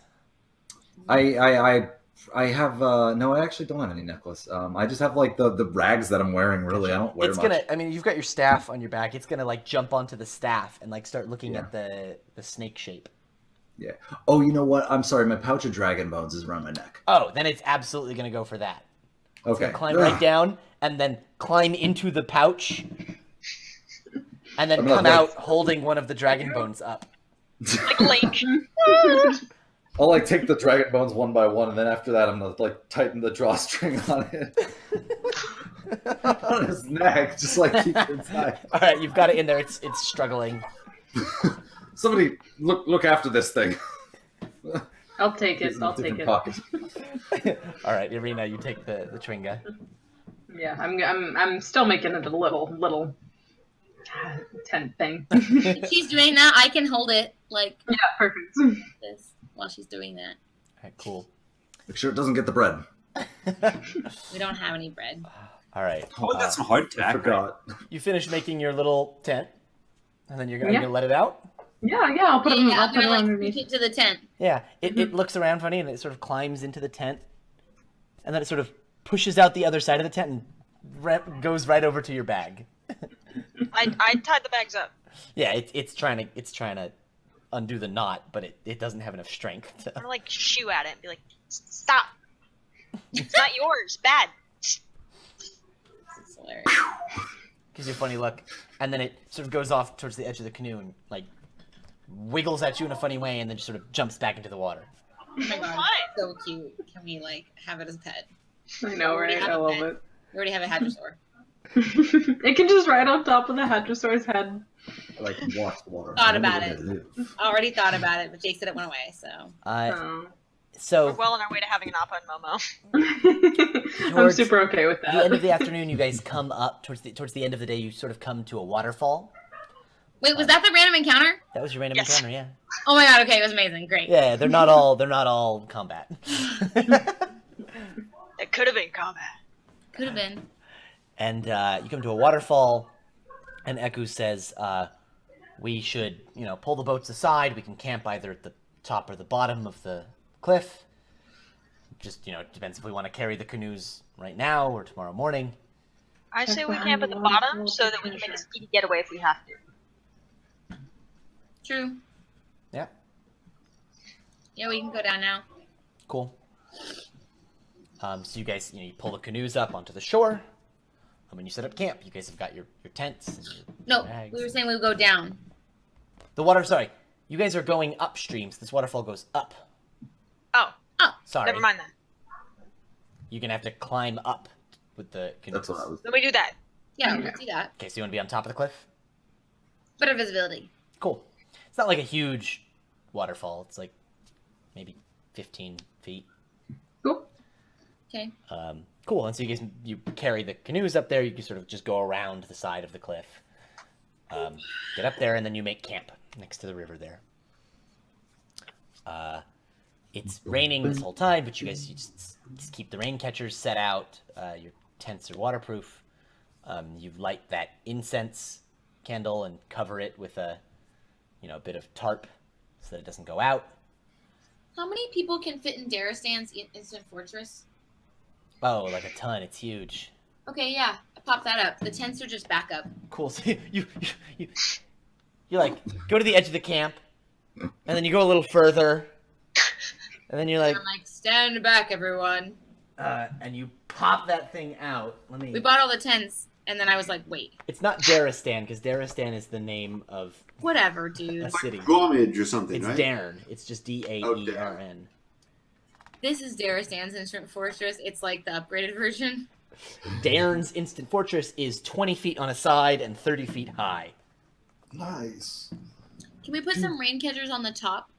I have no, I actually don't have any necklace. I just have like the rags that I'm wearing. Really, I don't wear It's much. gonna. I mean, you've got your staff on your back. It's gonna like jump onto the staff and like start looking Yeah. at the snake shape. Yeah. Oh, you know what? I'm sorry. My pouch of dragon bones is around my neck. Oh, then it's absolutely gonna go for that. It's Okay. gonna climb right down and then climb into the pouch, and then I'm not come like- out holding one of the dragon bones up. Like Link. I'll like take the dragon bones one by one, and then after that, I'm gonna like tighten the drawstring on it. On his neck, just like keep it inside. All right, you've got it in there. It's struggling. Somebody look after this thing. I'll take it. I'll take Different it. pockets. All right, Irina, you take the Tringa. Yeah, I'm still making it a little tent thing. If she's doing that, I can hold it like Yeah, perfect. this while she's doing that. All right, cool. Make sure it doesn't get the bread. We don't have any bread. All right. Oh, that's some hard I tack. forgot. You finish making your little tent, and then you're Yeah. gonna let it out. Yeah, I'll put them. Yeah, I'll I'm put gonna them like underneath. take it to the tent. Yeah, it looks around funny, and it sort of climbs into the tent, and then it sort of pushes out the other side of the tent and goes right over to your bag. I tied the bags up. Yeah, it's trying to undo the knot, but it doesn't have enough strength. I'm gonna like shoo at it and be like, "Stop! It's not yours. Bad." This is hilarious. Gives you a funny look, and then it sort of goes off towards the edge of the canoe and like wiggles at you in a funny way, and then just sort of jumps back into the water. Oh my god, Fine. so cute. Can we like have it as a pet? I know, right? I love it. We already have a hadrosaur. It can just ride on top of the hadrosaur's head. I like watch the water. Thought I wonder about where it. they live. Already thought about it, but Jake said it went away. So So. We're So well on our way to having an Appa and Momo. I'm Towards super okay with the end of that. the afternoon, you guys come up towards the end of the day. You sort of come to a waterfall. wait, was that the random encounter? That was your random Yes. encounter, yeah. Oh my god, okay, it was amazing. Great. Yeah, they're not all combat. It could have been combat. Could have been. And you come to a waterfall, and Eku says, we should, pull the boats aside. We can camp either at the top or the bottom of the cliff. Just, depends if we want to carry the canoes right now or tomorrow morning. I say we camp at the bottom so that we can make a speedy getaway if we have to. True. Yeah, Yeah, we can go down now. cool. So you guys, you pull the canoes up onto the shore. And when you set up camp, you guys have got your tents and your No, bags. we were saying we would go down. The water, sorry. You guys are going upstream, so this waterfall goes up. Oh, Sorry. never mind then. You're going to have to climb up with the canoes. That's what I was. Then we do that. Yeah, Okay. we'll do that. Okay, so you want to be on top of the cliff? Better visibility. Cool. It's not like a huge waterfall. It's like maybe 15 feet. Cool. Okay. Cool. And so you guys, you carry the canoes up there. You can sort of just go around the side of the cliff. Get up there, and then you make camp next to the river there. It's raining this whole time, but you guys you just keep the rain catchers set out. Your tents are waterproof. You light that incense candle and cover it with a bit of tarp so that it doesn't go out. How many people can fit in Darastan's instant fortress? Oh, like a ton. It's huge. Okay, yeah. Pop that up. The tents are just backup. Cool. So you like go to the edge of the camp, and then you go a little further, and then you're like, I'm like, stand back, everyone. and you pop that thing out. We bought all the tents, and then I was like, wait. It's not Daristan, because Daristan is the name of Whatever, a dude. city. Gomage or something, It's right? Daern. It's just Daern. This is Darastan's instant fortress. It's like the upgraded version. Daern's instant fortress is 20 feet on a side and 30 feet high. Nice. Can we put some rain catchers on the top?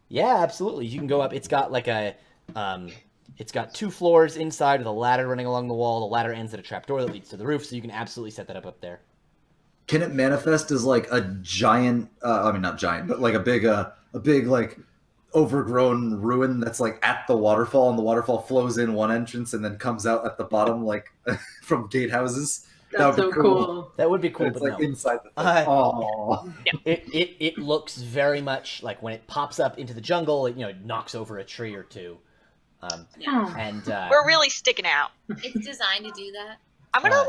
Yeah, absolutely. You can go up. It's got like it's got 2 floors inside with a ladder running along the wall. The ladder ends at a trapdoor that leads to the roof, so you can absolutely set that up there. Can it manifest as like a giant? I mean, not giant, but like a big like overgrown ruin that's like at the waterfall, and the waterfall flows in one entrance and then comes out at the bottom, like from gatehouses. That's would so be cool. That would be cool, It's but like no. inside the thing. Oh, It looks very much like when it pops up into the jungle, it knocks over a tree or two. Yeah. And We're really sticking out. It's designed to do that. I'm gonna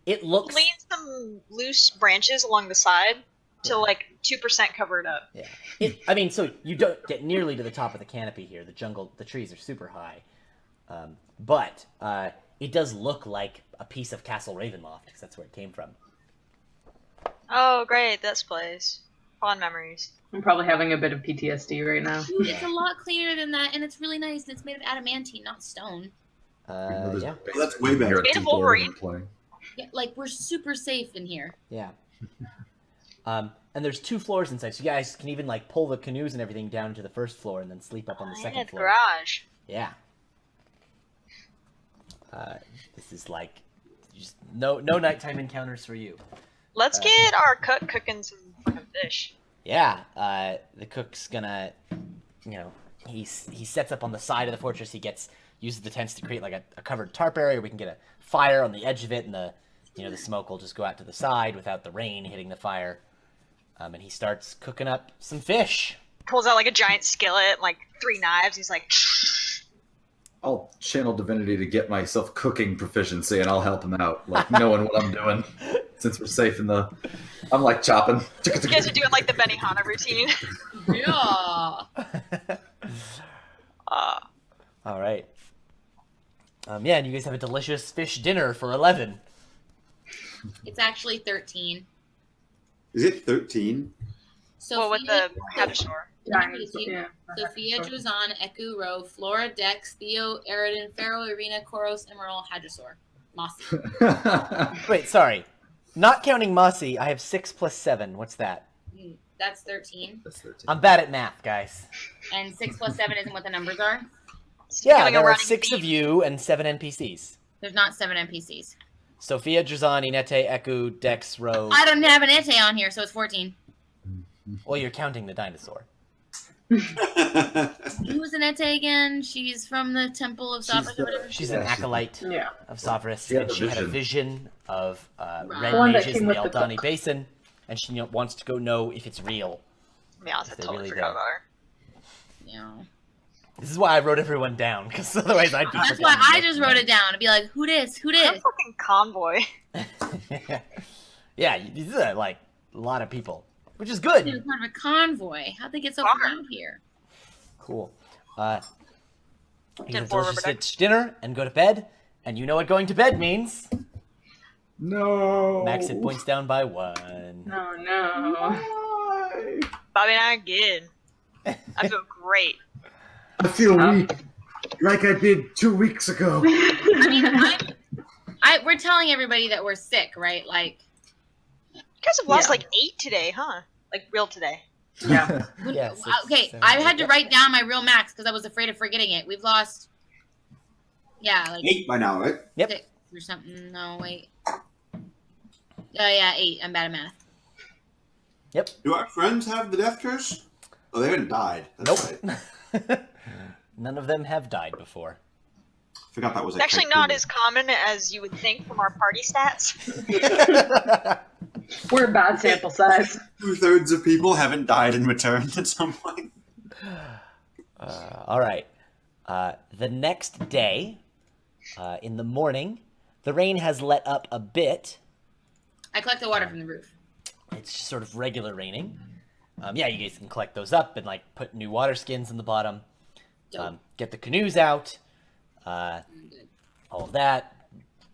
it looks lean some loose branches along the side to 2% cover it up. Yeah. So you don't get nearly to the top of the canopy here. The trees are super high. But it does look like a piece of Castle Ravenloft, because that's where it came from. Oh, great, this place. Fond memories. I'm probably having a bit of PTSD right now. Dude, it's a lot cleaner than that, and it's really nice, and it's made of adamantine, not stone. Yeah. That's way better. Made of Wolverine. Playing. Yeah, like, we're super safe in here. Yeah. And there's 2 floors inside, so you guys can even like pull the canoes and everything down to the first floor and then sleep up on the Yeah, second the floor. garage. Yeah. This is like just no nighttime encounters for you. Let's get our cook cooking some fucking fish. Yeah, the cook's gonna, he sets up on the side of the fortress. He uses the tents to create like a covered tarp area. We can get a fire on the edge of it, and the smoke will just go out to the side without the rain hitting the fire. And he starts cooking up some fish. Pulls out like a giant skillet, like 3 knives. He's like, I'll channel divinity to get myself cooking proficiency, and I'll help him out, like knowing what I'm doing. Since we're safe in the, I'm like chopping. you guys are doing like the Benihana routine. Yeah. All right. Yeah, and you guys have a delicious fish dinner for 11. It's actually 13. Is it 13? Well, with the Hadrosaur. Sophia, Drazan, Eku, Ro, Flora, Dex, Theo, Eridan, Pharaoh, Irina, Koros, Emerald, Hadrosaur. Mossy. Wait, sorry. Not counting Mossy, I have 6 plus 7. What's that? That's 13. That's 13. I'm bad at math, guys. And 6 plus 7 isn't what the numbers are? Yeah, Doing a there are running 6 of beat. you and 7 NPCs. There's not 7 NPCs. Sophia, Drazan, Inete, Eku, Dex, Ro. I don't have an Ete on here, so it's 14. Well, you're counting the dinosaur. Who's an Ete again? She's from the Temple of Savras or whatever. She's an acolyte Yeah. of Savras, She had and the she had a vision. vision of red The one that mages came in the with the Aldani cook. Basin, and she wants to go know if it's real. Yeah, I They totally really forgot don't. about her. Yeah. This is why I wrote everyone down, because otherwise I'd be That's why I just wrote it down to be like, who this? Who I'm this? fucking convoy. Yeah, these are like a lot of people, which is It good. was part of a convoy. How'd they get so Bummer. far out here? Cool. You get a 10-4 delicious rubber duck. fish dinner and go to bed, and you know what going to bed means. No. Max hit points down by 1. No, no. Why? Bobby and I are good. I feel great. I feel weak, like I did 2 weeks ago. I mean, we're telling everybody that we're sick, right? Like, You guys have lost Yeah. like 8 today, huh? Like real today. Yeah. Yeah, okay, 6, 7, I had to 8. write down my real max because I was afraid of forgetting it. We've lost, like 8 by now, right? Yep. 6 or something. No, wait. Oh, yeah, 8. I'm bad at math. Yep. Do our friends have the death curse? Oh, they haven't died. That's Nope. right. None of them have died before. Forgot that was It's actually not as common as you would think from our party stats. We're a bad sample size. 2/3 of people haven't died and returned at some point. All right. The next day, in the morning, the rain has let up a bit. I collect the water from the roof. It's just sort of regular raining. Yeah, you guys can collect those up and like put new water skins in the bottom. Dope. Get the canoes out. All of that.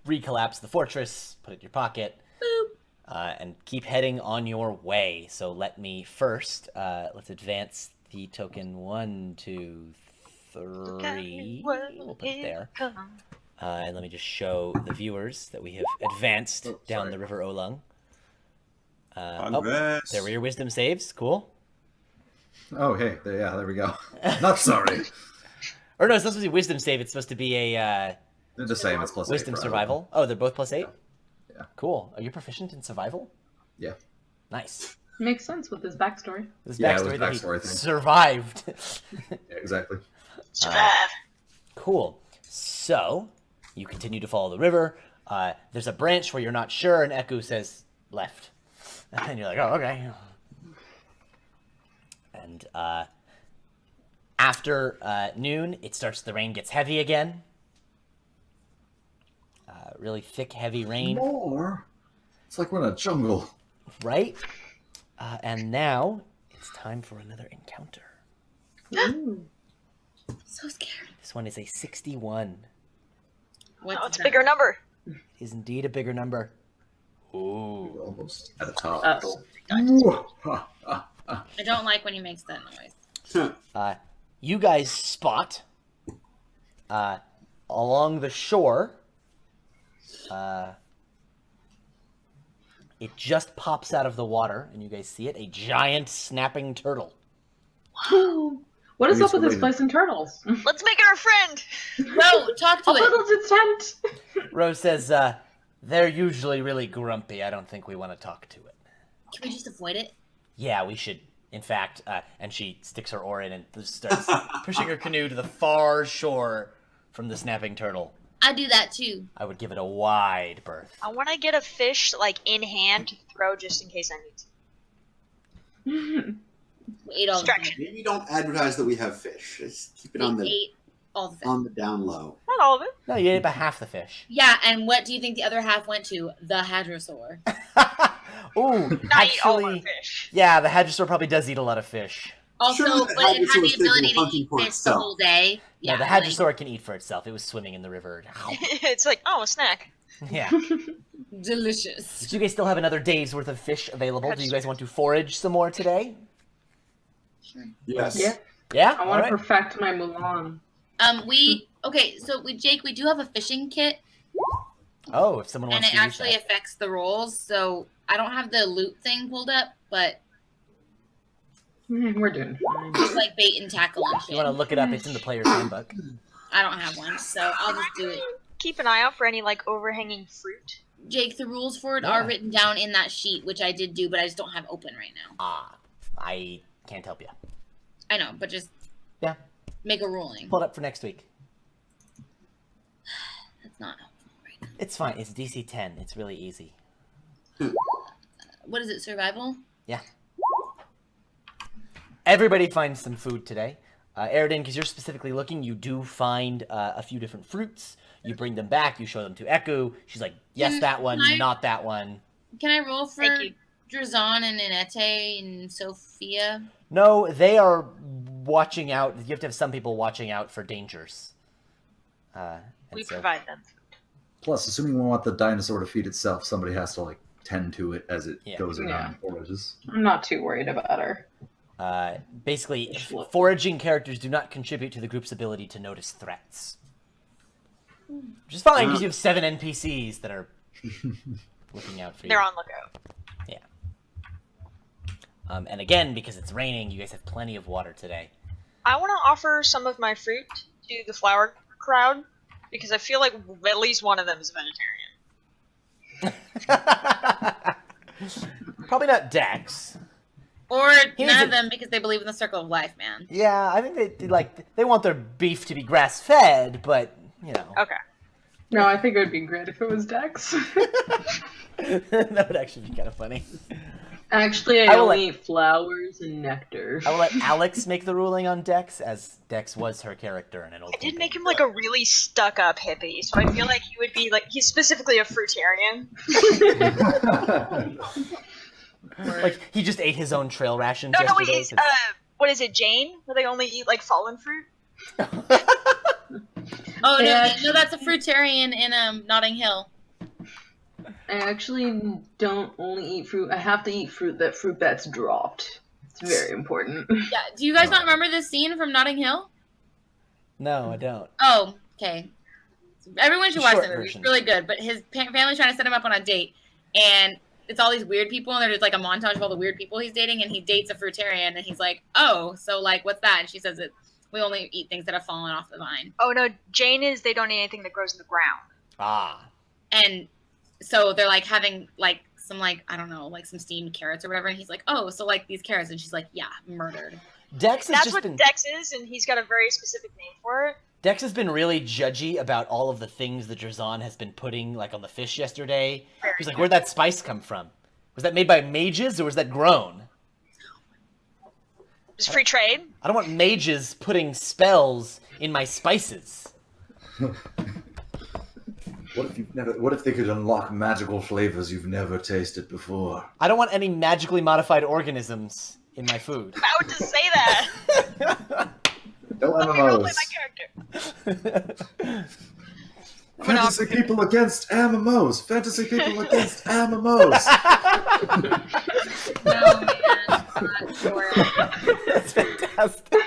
Recollapse the fortress. Put it in your pocket. Boop. And keep heading on your way. So let me first, let's advance the token 1, 2, 3. We'll put it there. And let me just show the viewers that we have advanced down sorry. the River Olung. Congrats. There were your wisdom saves. Cool. Oh, hey, there we go. Not sorry. Or no, it's not supposed to be wisdom save. It's supposed to be a They're the same. It's plus 8 wisdom for survival. Oh, they're both plus 8? Yeah. Cool. Are you proficient in survival? Yeah. Nice. Makes sense with his backstory. This Yeah, it was backstory that he backstory thing. survived. Yeah, exactly. Survive. Cool. So, you continue to follow the river. There's a branch where you're not sure, and Eku says left. And you're like, oh, okay. And after noon, the rain gets heavy again. Really thick, heavy rain, More. It's like we're in a jungle. right? And now it's time for another encounter. So scared. This one is a 61. What's Oh, it's a that? bigger number. It is indeed a bigger number. Ooh. Almost at the top. Uh-oh. I don't like when he makes that noise. You guys spot along the shore. it just pops out of the water, and you guys see it, a giant snapping turtle. What is Maybe up with it's this place and turtles? Let's make it our friend. Bro, talk to A it. little tent. Rose says, they're usually really grumpy. I don't think we want to talk to it. Can we just avoid it? Yeah, we should. In fact, and she sticks her oar in and just starts pushing her canoe to the far shore from the snapping turtle. I do that too. I would give it a wide berth. I want to get a fish like in hand to throw just in case I need to. We ate all the Distraction. food. Maybe don't advertise that we have fish. Just keep it We on the ate all the food. down low. Not all of it. No, you ate about half the fish. Yeah, and what do you think the other half went to? The hadrosaur. Ooh, Not eat all of our actually, fish. yeah, the hadrosaur probably does eat a lot of fish. Also, Sure, but the it had hadrosaur was the capable ability of to hunting eat for fish the itself. whole day. Yeah, Yeah, the hadrosaur can eat for itself. It was swimming in the river. It's like, oh, a snack. Yeah. delicious. Do you guys still have another day's worth of fish available? Do you guys want to forage some more today? Yes. Yeah. Yeah? I want to perfect my Mulan. Jake, we do have a fishing kit, Oh, if someone and wants it to use actually that. affects the rolls. So I don't have the loot thing pulled up, but We're doing fine. it's like bait and tackle and If you shit. want to look it up, it's in the player's handbook. I don't have one, so I'll just do it. Keep an eye out for any like overhanging fruit. Jake, the rules for it Yeah. are written down in that sheet, which I did do, but I just don't have open right now. Ah, I can't help you. I know, but just Yeah. make a ruling. Pull it up for next week. That's not helpful right now. It's fine. It's DC 10. It's really easy. What is it, survival? Yeah. Everybody finds some food today. Aridin, because you're specifically looking, you do find a few different fruits. You bring them back. You show them to Eku. She's like, yes, that one, Can I- not that one. Can I roll for Thank you. Drazan and Inete and Sophia? No, they are watching out. You have to have some people watching out for dangers. And We so- provide them. Plus, assuming we want the dinosaur to feed itself, somebody has to like tend to it as it Yeah. goes around Yeah. and forages. I'm not too worried about her. Basically, foraging characters do not contribute to the group's ability to notice threats. Which is fine, because you have 7 NPCs that are looking out for you. They're on lookout. Yeah. And again, because it's raining, you guys have plenty of water today. I want to offer some of my fruit to the flower crowd because I feel like at least one of them is vegetarian. Probably not Dex. Or Here's none a- of them because they believe in the circle of life, man. Yeah, I think they want their beef to be grass fed, but you know. Okay. No, I think it would be great if it was Dex. That would actually be kind of funny. Actually, I I will only eat flowers and nectar. I will let Alex make the ruling on Dex, as Dex was her character in an old I did campaign. make him like a really stuck-up hippie, so I feel like he would be like he's specifically a fruitarian. Like, he just ate his own trail rations No, yesterday. he's 'cause- what is it, Jane? Where they only eat like fallen fruit? Oh, Yeah. no, that's a fruitarian in Notting Hill. I actually don't only eat fruit. I have to eat fruit that's dropped. It's very important. Yeah, do you guys not remember this scene from Notting Hill? No, I don't. Oh, okay. Everyone should watch Short the movie. version. It's really good. But his family's trying to set him up on a date, and it's all these weird people, and there's like a montage of all the weird people he's dating, and he dates a fruitarian, and he's like, "Oh, so like, what's that?" And she says that we only eat things that have fallen off the vine, Oh no, Jane is they don't eat anything that grows in the ground. Ah. and so they're like having like some like I don't know like some steamed carrots or whatever, and he's like, "Oh, so like these carrots," and she's like, "Yeah, murdered." Dex has That's just what been Dex is, and he's got a very specific name for it. Dex has been really judgy about all of the things that Drazan has been putting like on the fish yesterday. He's like, "Where'd that spice come from? Was that made by mages or was that grown? It's free trade. I don't want mages putting spells in my spices." What if they could unlock magical flavors you've never tasted before? I don't want any magically modified organisms in my food. About to say that. No Let me roleplay MMOs. my character. Fantasy people against MMOs. Fantasy people against MMOs. No, man, sure. That's fantastic.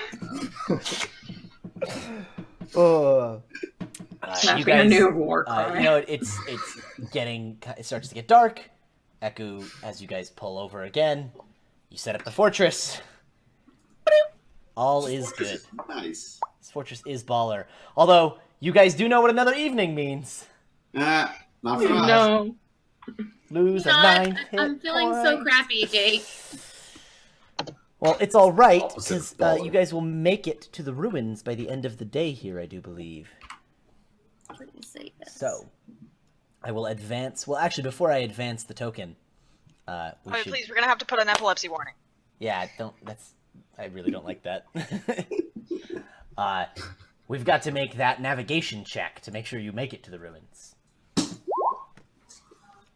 Oh. You Snapping a guys, new war cry. you know, it starts to get dark. Eku, as you guys pull over again, you set up the fortress. All is good. Nice. This fortress is baller. Although, you guys do know what another evening means. Not for us. No. Lose a God, 9 hit I'm feeling so point. crappy, Jake. Well, it's all right, Opposite because of baller. you guys will make it to the ruins by the end of the day here, I do believe. Please say yes. So, I will advance. Well, actually, before I advance the token, we Oh, should. please, we're gonna have to put an epilepsy warning. Yeah, don't. That's. I really don't like that. We've got to make that navigation check to make sure you make it to the ruins.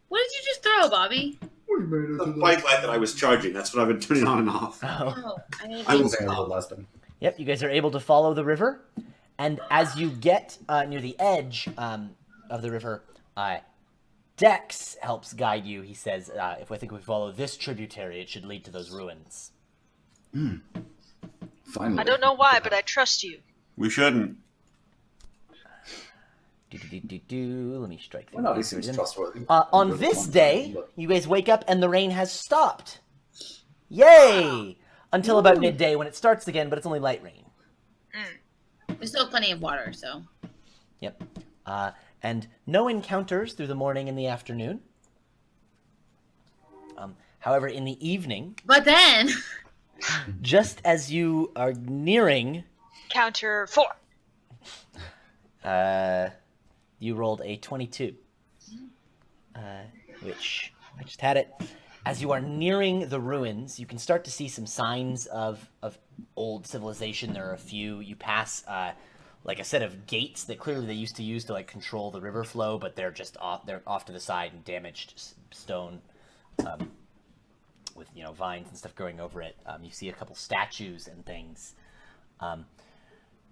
What did you just throw, Bobby? The bike light that I was charging. That's what I've been turning on and off. Oh. Oh, I I I will was there stop. last time. Yep, you guys are able to follow the river, and as you get near the edge of the river, Dex helps guide you. He says, "If we follow this tributary, it should lead to those ruins." Finally. I don't know why, but I trust you. We shouldn't. Let me strike Why not? He things seems in. trustworthy. On Really this fun. day, Look. you guys wake up and the rain has stopped. Yay! Until about midday when it starts again, but it's only light rain. There's still plenty of water, so. Yep. And no encounters through the morning and the afternoon. However, in the evening, But then, just as you are nearing, Counter 4. you rolled a 22. Which, I just had it. As you are nearing the ruins, you can start to see some signs of old civilization. There are a few. You pass like a set of gates that clearly they used to use to like control the river flow, but they're just off. They're off to the side and damaged stone, with vines and stuff growing over it. You see a couple statues and things.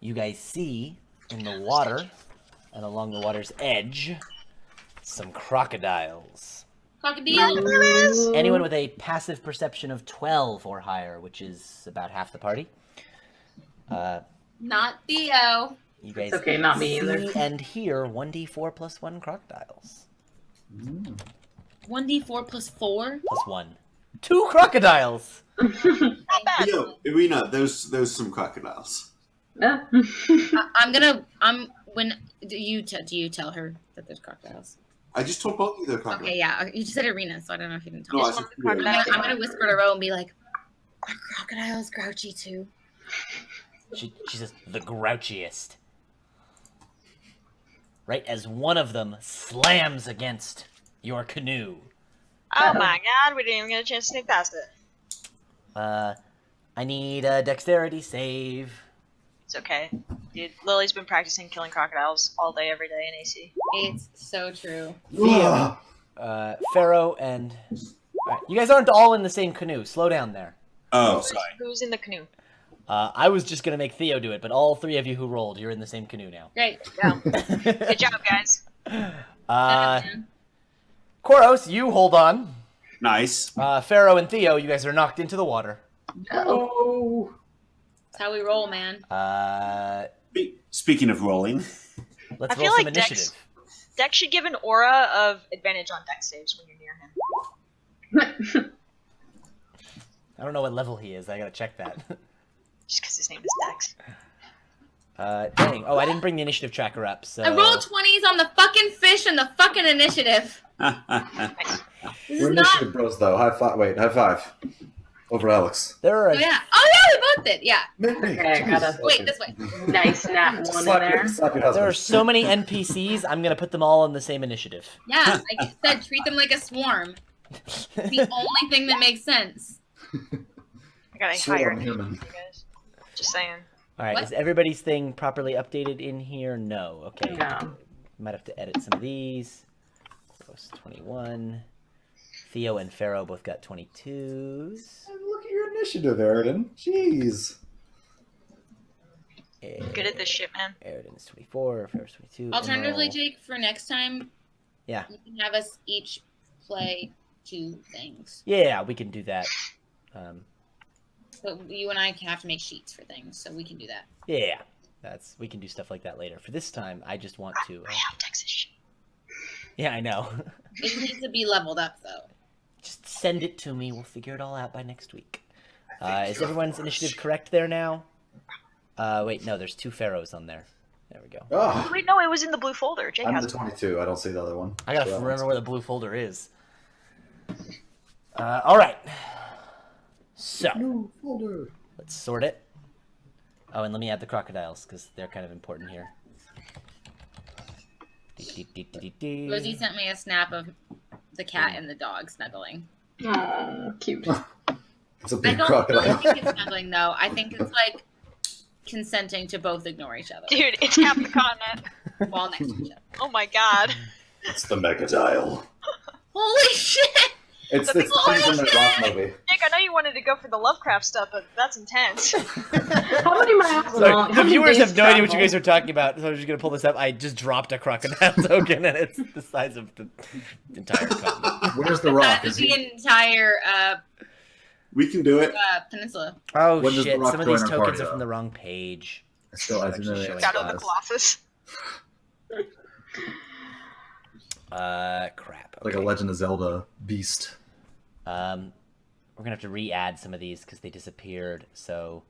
You guys see in the water and along the water's edge some crocodiles. crocodile. Anyone with a passive perception of 12 or higher, which is about half the party. Not Theo. You guys It's okay, not me see either. and hear 1d4 plus 1 crocodiles. 1d4 plus 4. Plus 1. 2 crocodiles! Not bad. Yo, Irina, there's some crocodiles. Yeah. Do you tell her that there's crocodiles? I just told both of you they're crocodiles. Okay, yeah. You just said arena, so I don't know if you didn't tell No, me. I said crocodile. I'm gonna whisper to Ro and be like, "Are crocodiles grouchy too?" She says, the grouchiest. Right as one of them slams against your canoe. Oh my god, we didn't even get a chance to sneak past it. I need a dexterity save. It's okay. Dude, Lily's been practicing killing crocodiles all day, every day in AC. It's so true. Ugh. Pharaoh and... Alright, you guys aren't all in the same canoe. Slow down there. Oh, sorry. Who's in the canoe? I was just going to make Theo do it, but all 3 of you who rolled, you're in the same canoe now. Great. Go. Good job, guys. Koros, you hold on. Nice. Pharaoh and Theo, you guys are knocked into the water. Oh. That's how we roll, man. Speaking of rolling, Let's I roll feel some like initiative. Dex should give an aura of advantage on Dex saves when you're near him. I don't know what level he is. I gotta check that. Just because his name is Dex. Dang. Oh, I didn't bring the initiative tracker up, so... I rolled 20s on the fucking fish and the fucking initiative. Nice. This We're is not. initiative bros, though. High five. Wait, high five. Over Alex. There are... Oh yeah. Oh yeah, we both did. Yeah. Okay, I gotta- Wait, this way. Nice nat one in Slap there. your There are husband. so many NPCs, I'm gonna put them all in the same initiative. Yeah, like I said, treat them like a swarm. The only thing that makes sense. I gotta Swarm hire human. you guys. Just saying. Alright, What? is everybody's thing properly updated in here? No. Okay. No. Might have to edit some of these. Gross 21. Theo and Pharaoh both got 22s. Look at your initiative, Aridin. Jeez. Good at this shit, man. Aridin is 24. Pharaoh's 22. Alternatively, Emerald- Jake, for next time, Yeah. you can have us each play 2 things. Yeah, we can do that. But you and I can have to make sheets for things, so we can do that. Yeah. We can do stuff like that later. For this time, I just want to... I have Dex's shit. yeah, I know. It needs to be leveled up, though. send it to me. We'll figure it all out by next week. Is everyone's initiative correct there now? Wait, no, there's 2 pharaohs on there. There we go. Oh, Wait, no, it was in the blue folder. Jake I'm has the it. 22. I don't see the other one. I gotta So that remember one's- where the blue folder is. All right. So Blue folder. let's sort it. Oh, and let me add the crocodiles because they're kind of important here. Rosie sent me a snap of the cat and the dog snuggling. Oh, cute. It's a I big don't crocodile. really think it's snuggling though. I think it's like consenting to both ignore each other Dude, it's half the continent. while next to each other. Oh my god. It's the Megadile. Holy shit! It's the thing from the rock movie. Nick, I know you wanted to go for the Lovecraft stuff, but that's intense. How many miles Sorry, long? the how many viewers days have no idea what you travel? guys are talking about, so I'm just gonna pull this up. I just dropped a crocodile token, and it's the size of the entire continent. Where's the rock? That Is is the he... entire We can do it. peninsula. Oh When does shit! the rock Some of join these our tokens party, are from though? the wrong page. Still, I didn't know Actually they showing Shadow of the exist. Colossus. Crap. Like a okay. Legend of Zelda beast. We're gonna have to re-add some of these because they disappeared. So,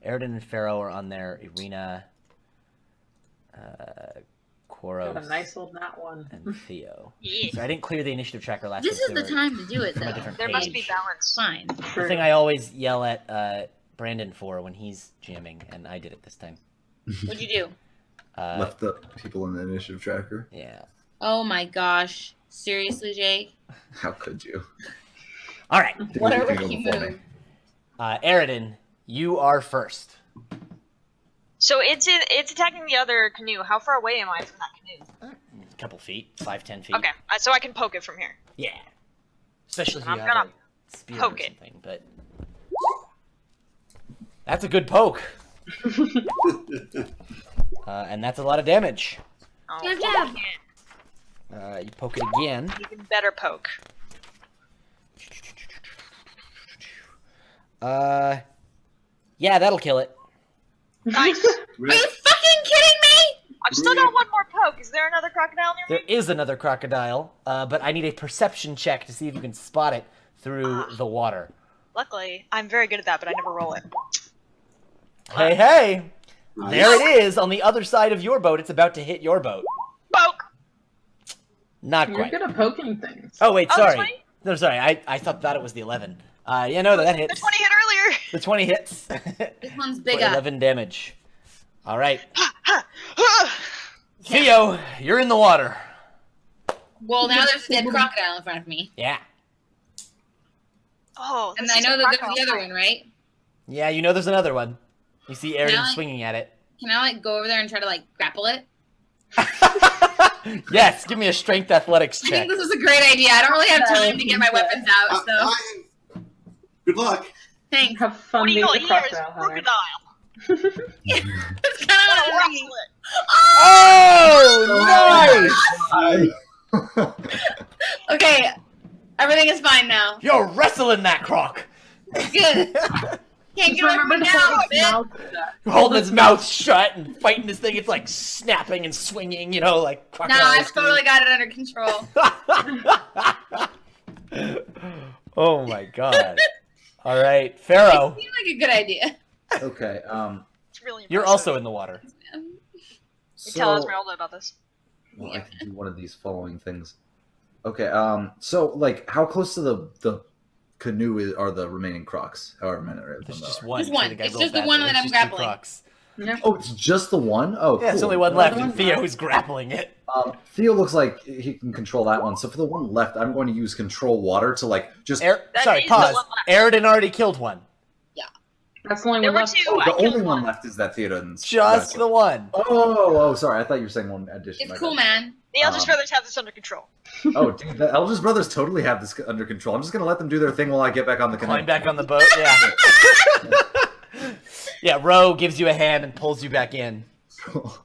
Eridan and Pharaoh are on there. Irina, Koros, Got a nice old nat one. and Theo. Yeah. So I didn't clear the initiative tracker last This week. is the time to do it from a though. different There must be page. balance. Fine. The thing I always yell at Brandon for when he's jamming, and I did it this time. What'd you do? Left the people in the initiative tracker. Yeah. Oh my gosh. Seriously, Jake? How could you? All right. What a You can go rookie before me. move. Eridan, you are first. So it's attacking the other canoe. How far away am I from that canoe? A couple feet, 5-10 feet. Okay, so I can poke it from here. Yeah. Especially if you I'm have gonna a spear poke or it. something. But that's a good poke. And that's a lot of damage. Oh, Jab, well, jab. You poke it again. even better poke. Yeah, that'll kill it. Nice. Are you fucking kidding me? I've still got one more poke. Is there another crocodile near There me? is another crocodile, but I need a perception check to see if you can spot it through the water. Luckily, I'm very good at that, but I never roll it. Hey, hey! Nice. There it is on the other side of your boat. It's about to hit your boat. Poke! Not You're quite. good at poking things. Oh, wait, Oh, sorry. 20? No, sorry. I thought that it was the 11. Yeah, no, that The hits. 20 hit earlier! The 20 hits. This one's For bigger. 11 damage. All right. Theo, you're in the water. Well, now there's a dead crocodile in front of me. Yeah. Oh, And this I is know a that there's crocodile the other fight. one, right? Yeah, you know there's another one. You see Aaron Now I- swinging at it. Can I, like, go over there and try to, like, grapple it? Yes, give me a strength athletics I check. think this is a great idea. I don't really have time to get my weapons out, so Good luck. thanks. Have fun What do being you the got here is crocodile hunter. crocodile. It's kind What of a wrestle it. Oh, nice! Okay, everything is fine now. You're wrestling that croc. Good. Can't Just get away remember from me to now, hold its bitch. mouth to that. You're holding its mouth shut and fighting this thing. It's like snapping and swinging, you know, like No, crocodiles I've totally got it under control. Oh my god. All right, Pharaoh, Seems like a good idea. Okay. It's really you're impressive. also in the water. You So, tell Esmeralda about this. well, I can do one of these following things. Okay. So, like, how close to the canoe are the remaining crocs? However many are There's there just are. one. Just one. The guy It's rolled just the badly. one that It's I'm just two grappling. crocs. Oh, it's just the one. Oh, Yeah, it's cool. only one left, Another and one Theo left. is grappling it. Theo looks like he can control that one. So for the one left, I'm going to use control water to like just. That Sorry, is the pause. one left. Eridan already killed one. That's the only There one were left. two. Oh, I the killed only one one. left is that Theoden's. Just the one. Oh, sorry. I thought you were saying one addition. It's My cool, bad. man. The Eldest Brothers have this under control. Oh, dude, the Eldest Brothers totally have this under control. I'm just gonna let them do their thing while I get back on the canoe. Climb back on the boat. Yeah. Yeah. Ro gives you a hand and pulls you back in. Cool.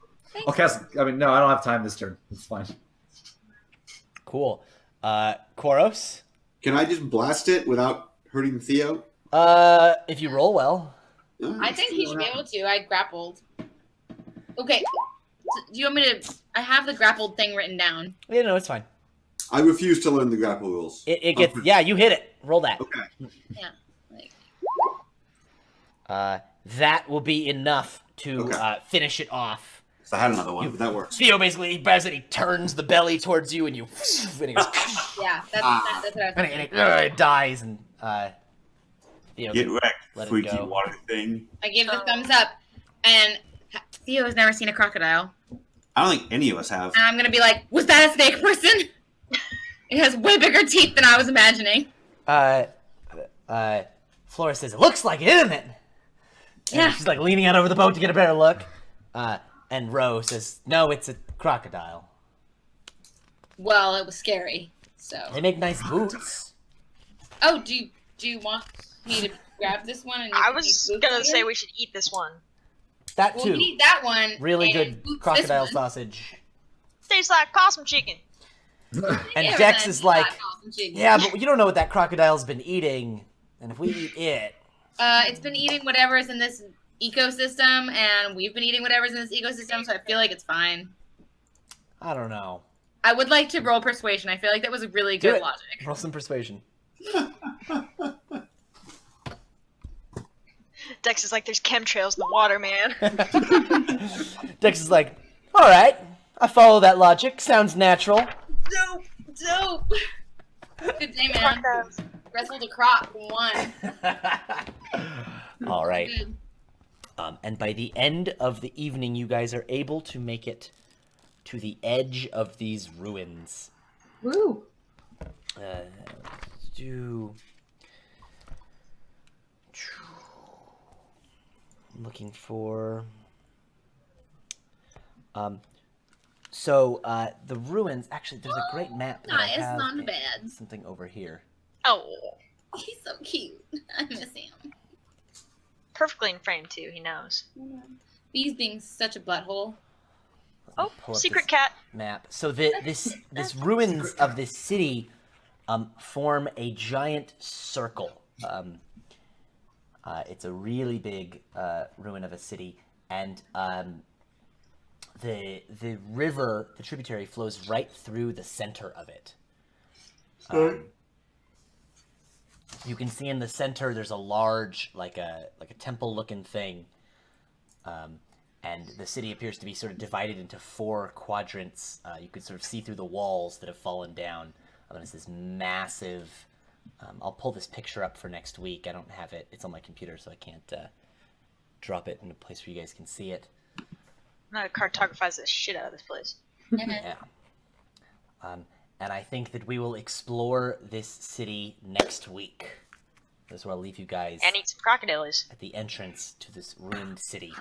I'll cast. I mean, no, I don't have time this turn. It's fine. Cool. Koros. Can I just blast it without hurting Theo? If you roll well. I think he should be able to. I grappled. Okay. Do you want me to? I have the grappled thing written down. Yeah, no, it's fine. I refuse to learn the grapple rules. It gets yeah. You hit it. Roll that. Okay. Yeah. Like, That will be enough to Okay. finish it off. So I had another one, but that works. Theo basically he turns the belly towards you, and you and he goes, yeah, that's what I was and thinking. it dies, and Theo Get can wrecked, let it freaky go. water thing. I give the thumbs up, and Theo has never seen a crocodile. I don't think any of us have. And I'm gonna be like, was that a snake person? It has way bigger teeth than I was imagining. Flora says, "It looks like it, isn't it?" And Yeah. she's like leaning out over the boat to get a better look. And Ro says, "No, it's a crocodile. Well, it was scary. So. They make nice boots." Oh, do you want me to grab this one? And you I can was eat boots gonna later? say we should eat this one. That We'll too. eat that one. Really and good boots crocodile this one. sausage. Tastes like possum chicken. And Yeah, Dex man, is like, hot awesome chicken. "Yeah, but you don't know what that crocodile's been eating. And if we eat it, It's been eating whatever's in this ecosystem, and we've been eating whatever's in this ecosystem, so I feel like it's fine. I don't know. I would like to roll persuasion. I feel like that was a really Do good it. logic. Roll some persuasion." Dex is like, there's chemtrails in the water, man. Dex is like, "All right, I follow that logic. Sounds natural." Dope. Good day, man. Wrestled a croc. Won. All right. Good. And by the end of the evening, you guys are able to make it to the edge of these ruins. Woo. Let's do. I'm looking for. So the ruins. Actually, there's a great map. That I Nice, have not bad. Something over here. Oh, He's so cute. I miss him. perfectly in frame too. He knows. Bees being such a butthole. Let me Oh, pull up secret this cat. map. So this ruins of this city form a giant circle. It's a really big ruin of a city, and the river, the tributary, flows right through the center of it. You can see in the center there's a large, like a temple-looking thing, and the city appears to be sort of divided into 4 quadrants. You could sort of see through the walls that have fallen down. And it's this massive. I'll pull this picture up for next week. I don't have it. It's on my computer, so I can't drop it in a place where you guys can see it. I'm gonna cartographize the shit out of this place. Yeah. And I think that we will explore this city next week. That's where I'll leave you guys And eat some crocodiles. at the entrance to this ruined city.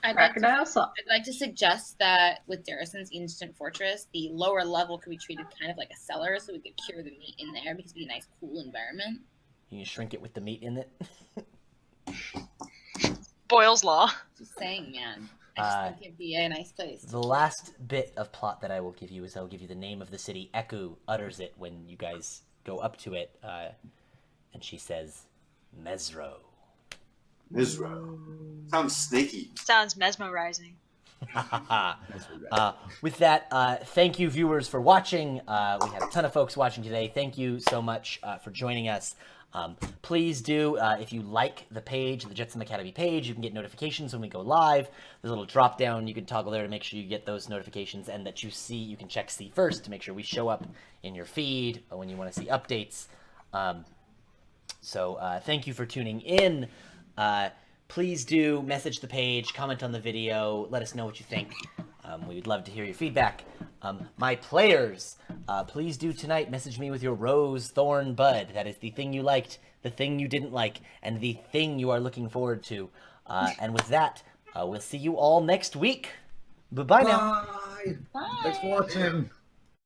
I'd like Crocodile sauce. I'd like to suggest that with Darrison's ancient fortress, the lower level could be treated kind of like a cellar, so we could cure the meat in there because it'd be a nice, cool environment. You can shrink it with the meat in it. Boyle's Law. Just saying, man. I just think it'd be a nice place. The last bit of plot that I will give you is I'll give you the name of the city. Eku utters it when you guys go up to it, and she says, Mesro. Mesro. Sounds snaky. Sounds mesmerizing. With that, thank you, viewers, for watching. We had a ton of folks watching today. Thank you so much for joining us. Please do, if you like the page, the Jetsam Academy page, you can get notifications when we go live. There's a little drop down you can toggle there to make sure you get those notifications and that you can check see first to make sure we show up in your feed when you want to see updates. So thank you for tuning in. Please do message the page, comment on the video, let us know what you think. We would love to hear your feedback. My players, please do tonight message me with your rose, thorn, bud. That is the thing you liked, the thing you didn't like, and the thing you are looking forward to. And with that, we'll see you all next week. Bye-bye now. Bye. Thanks for watching.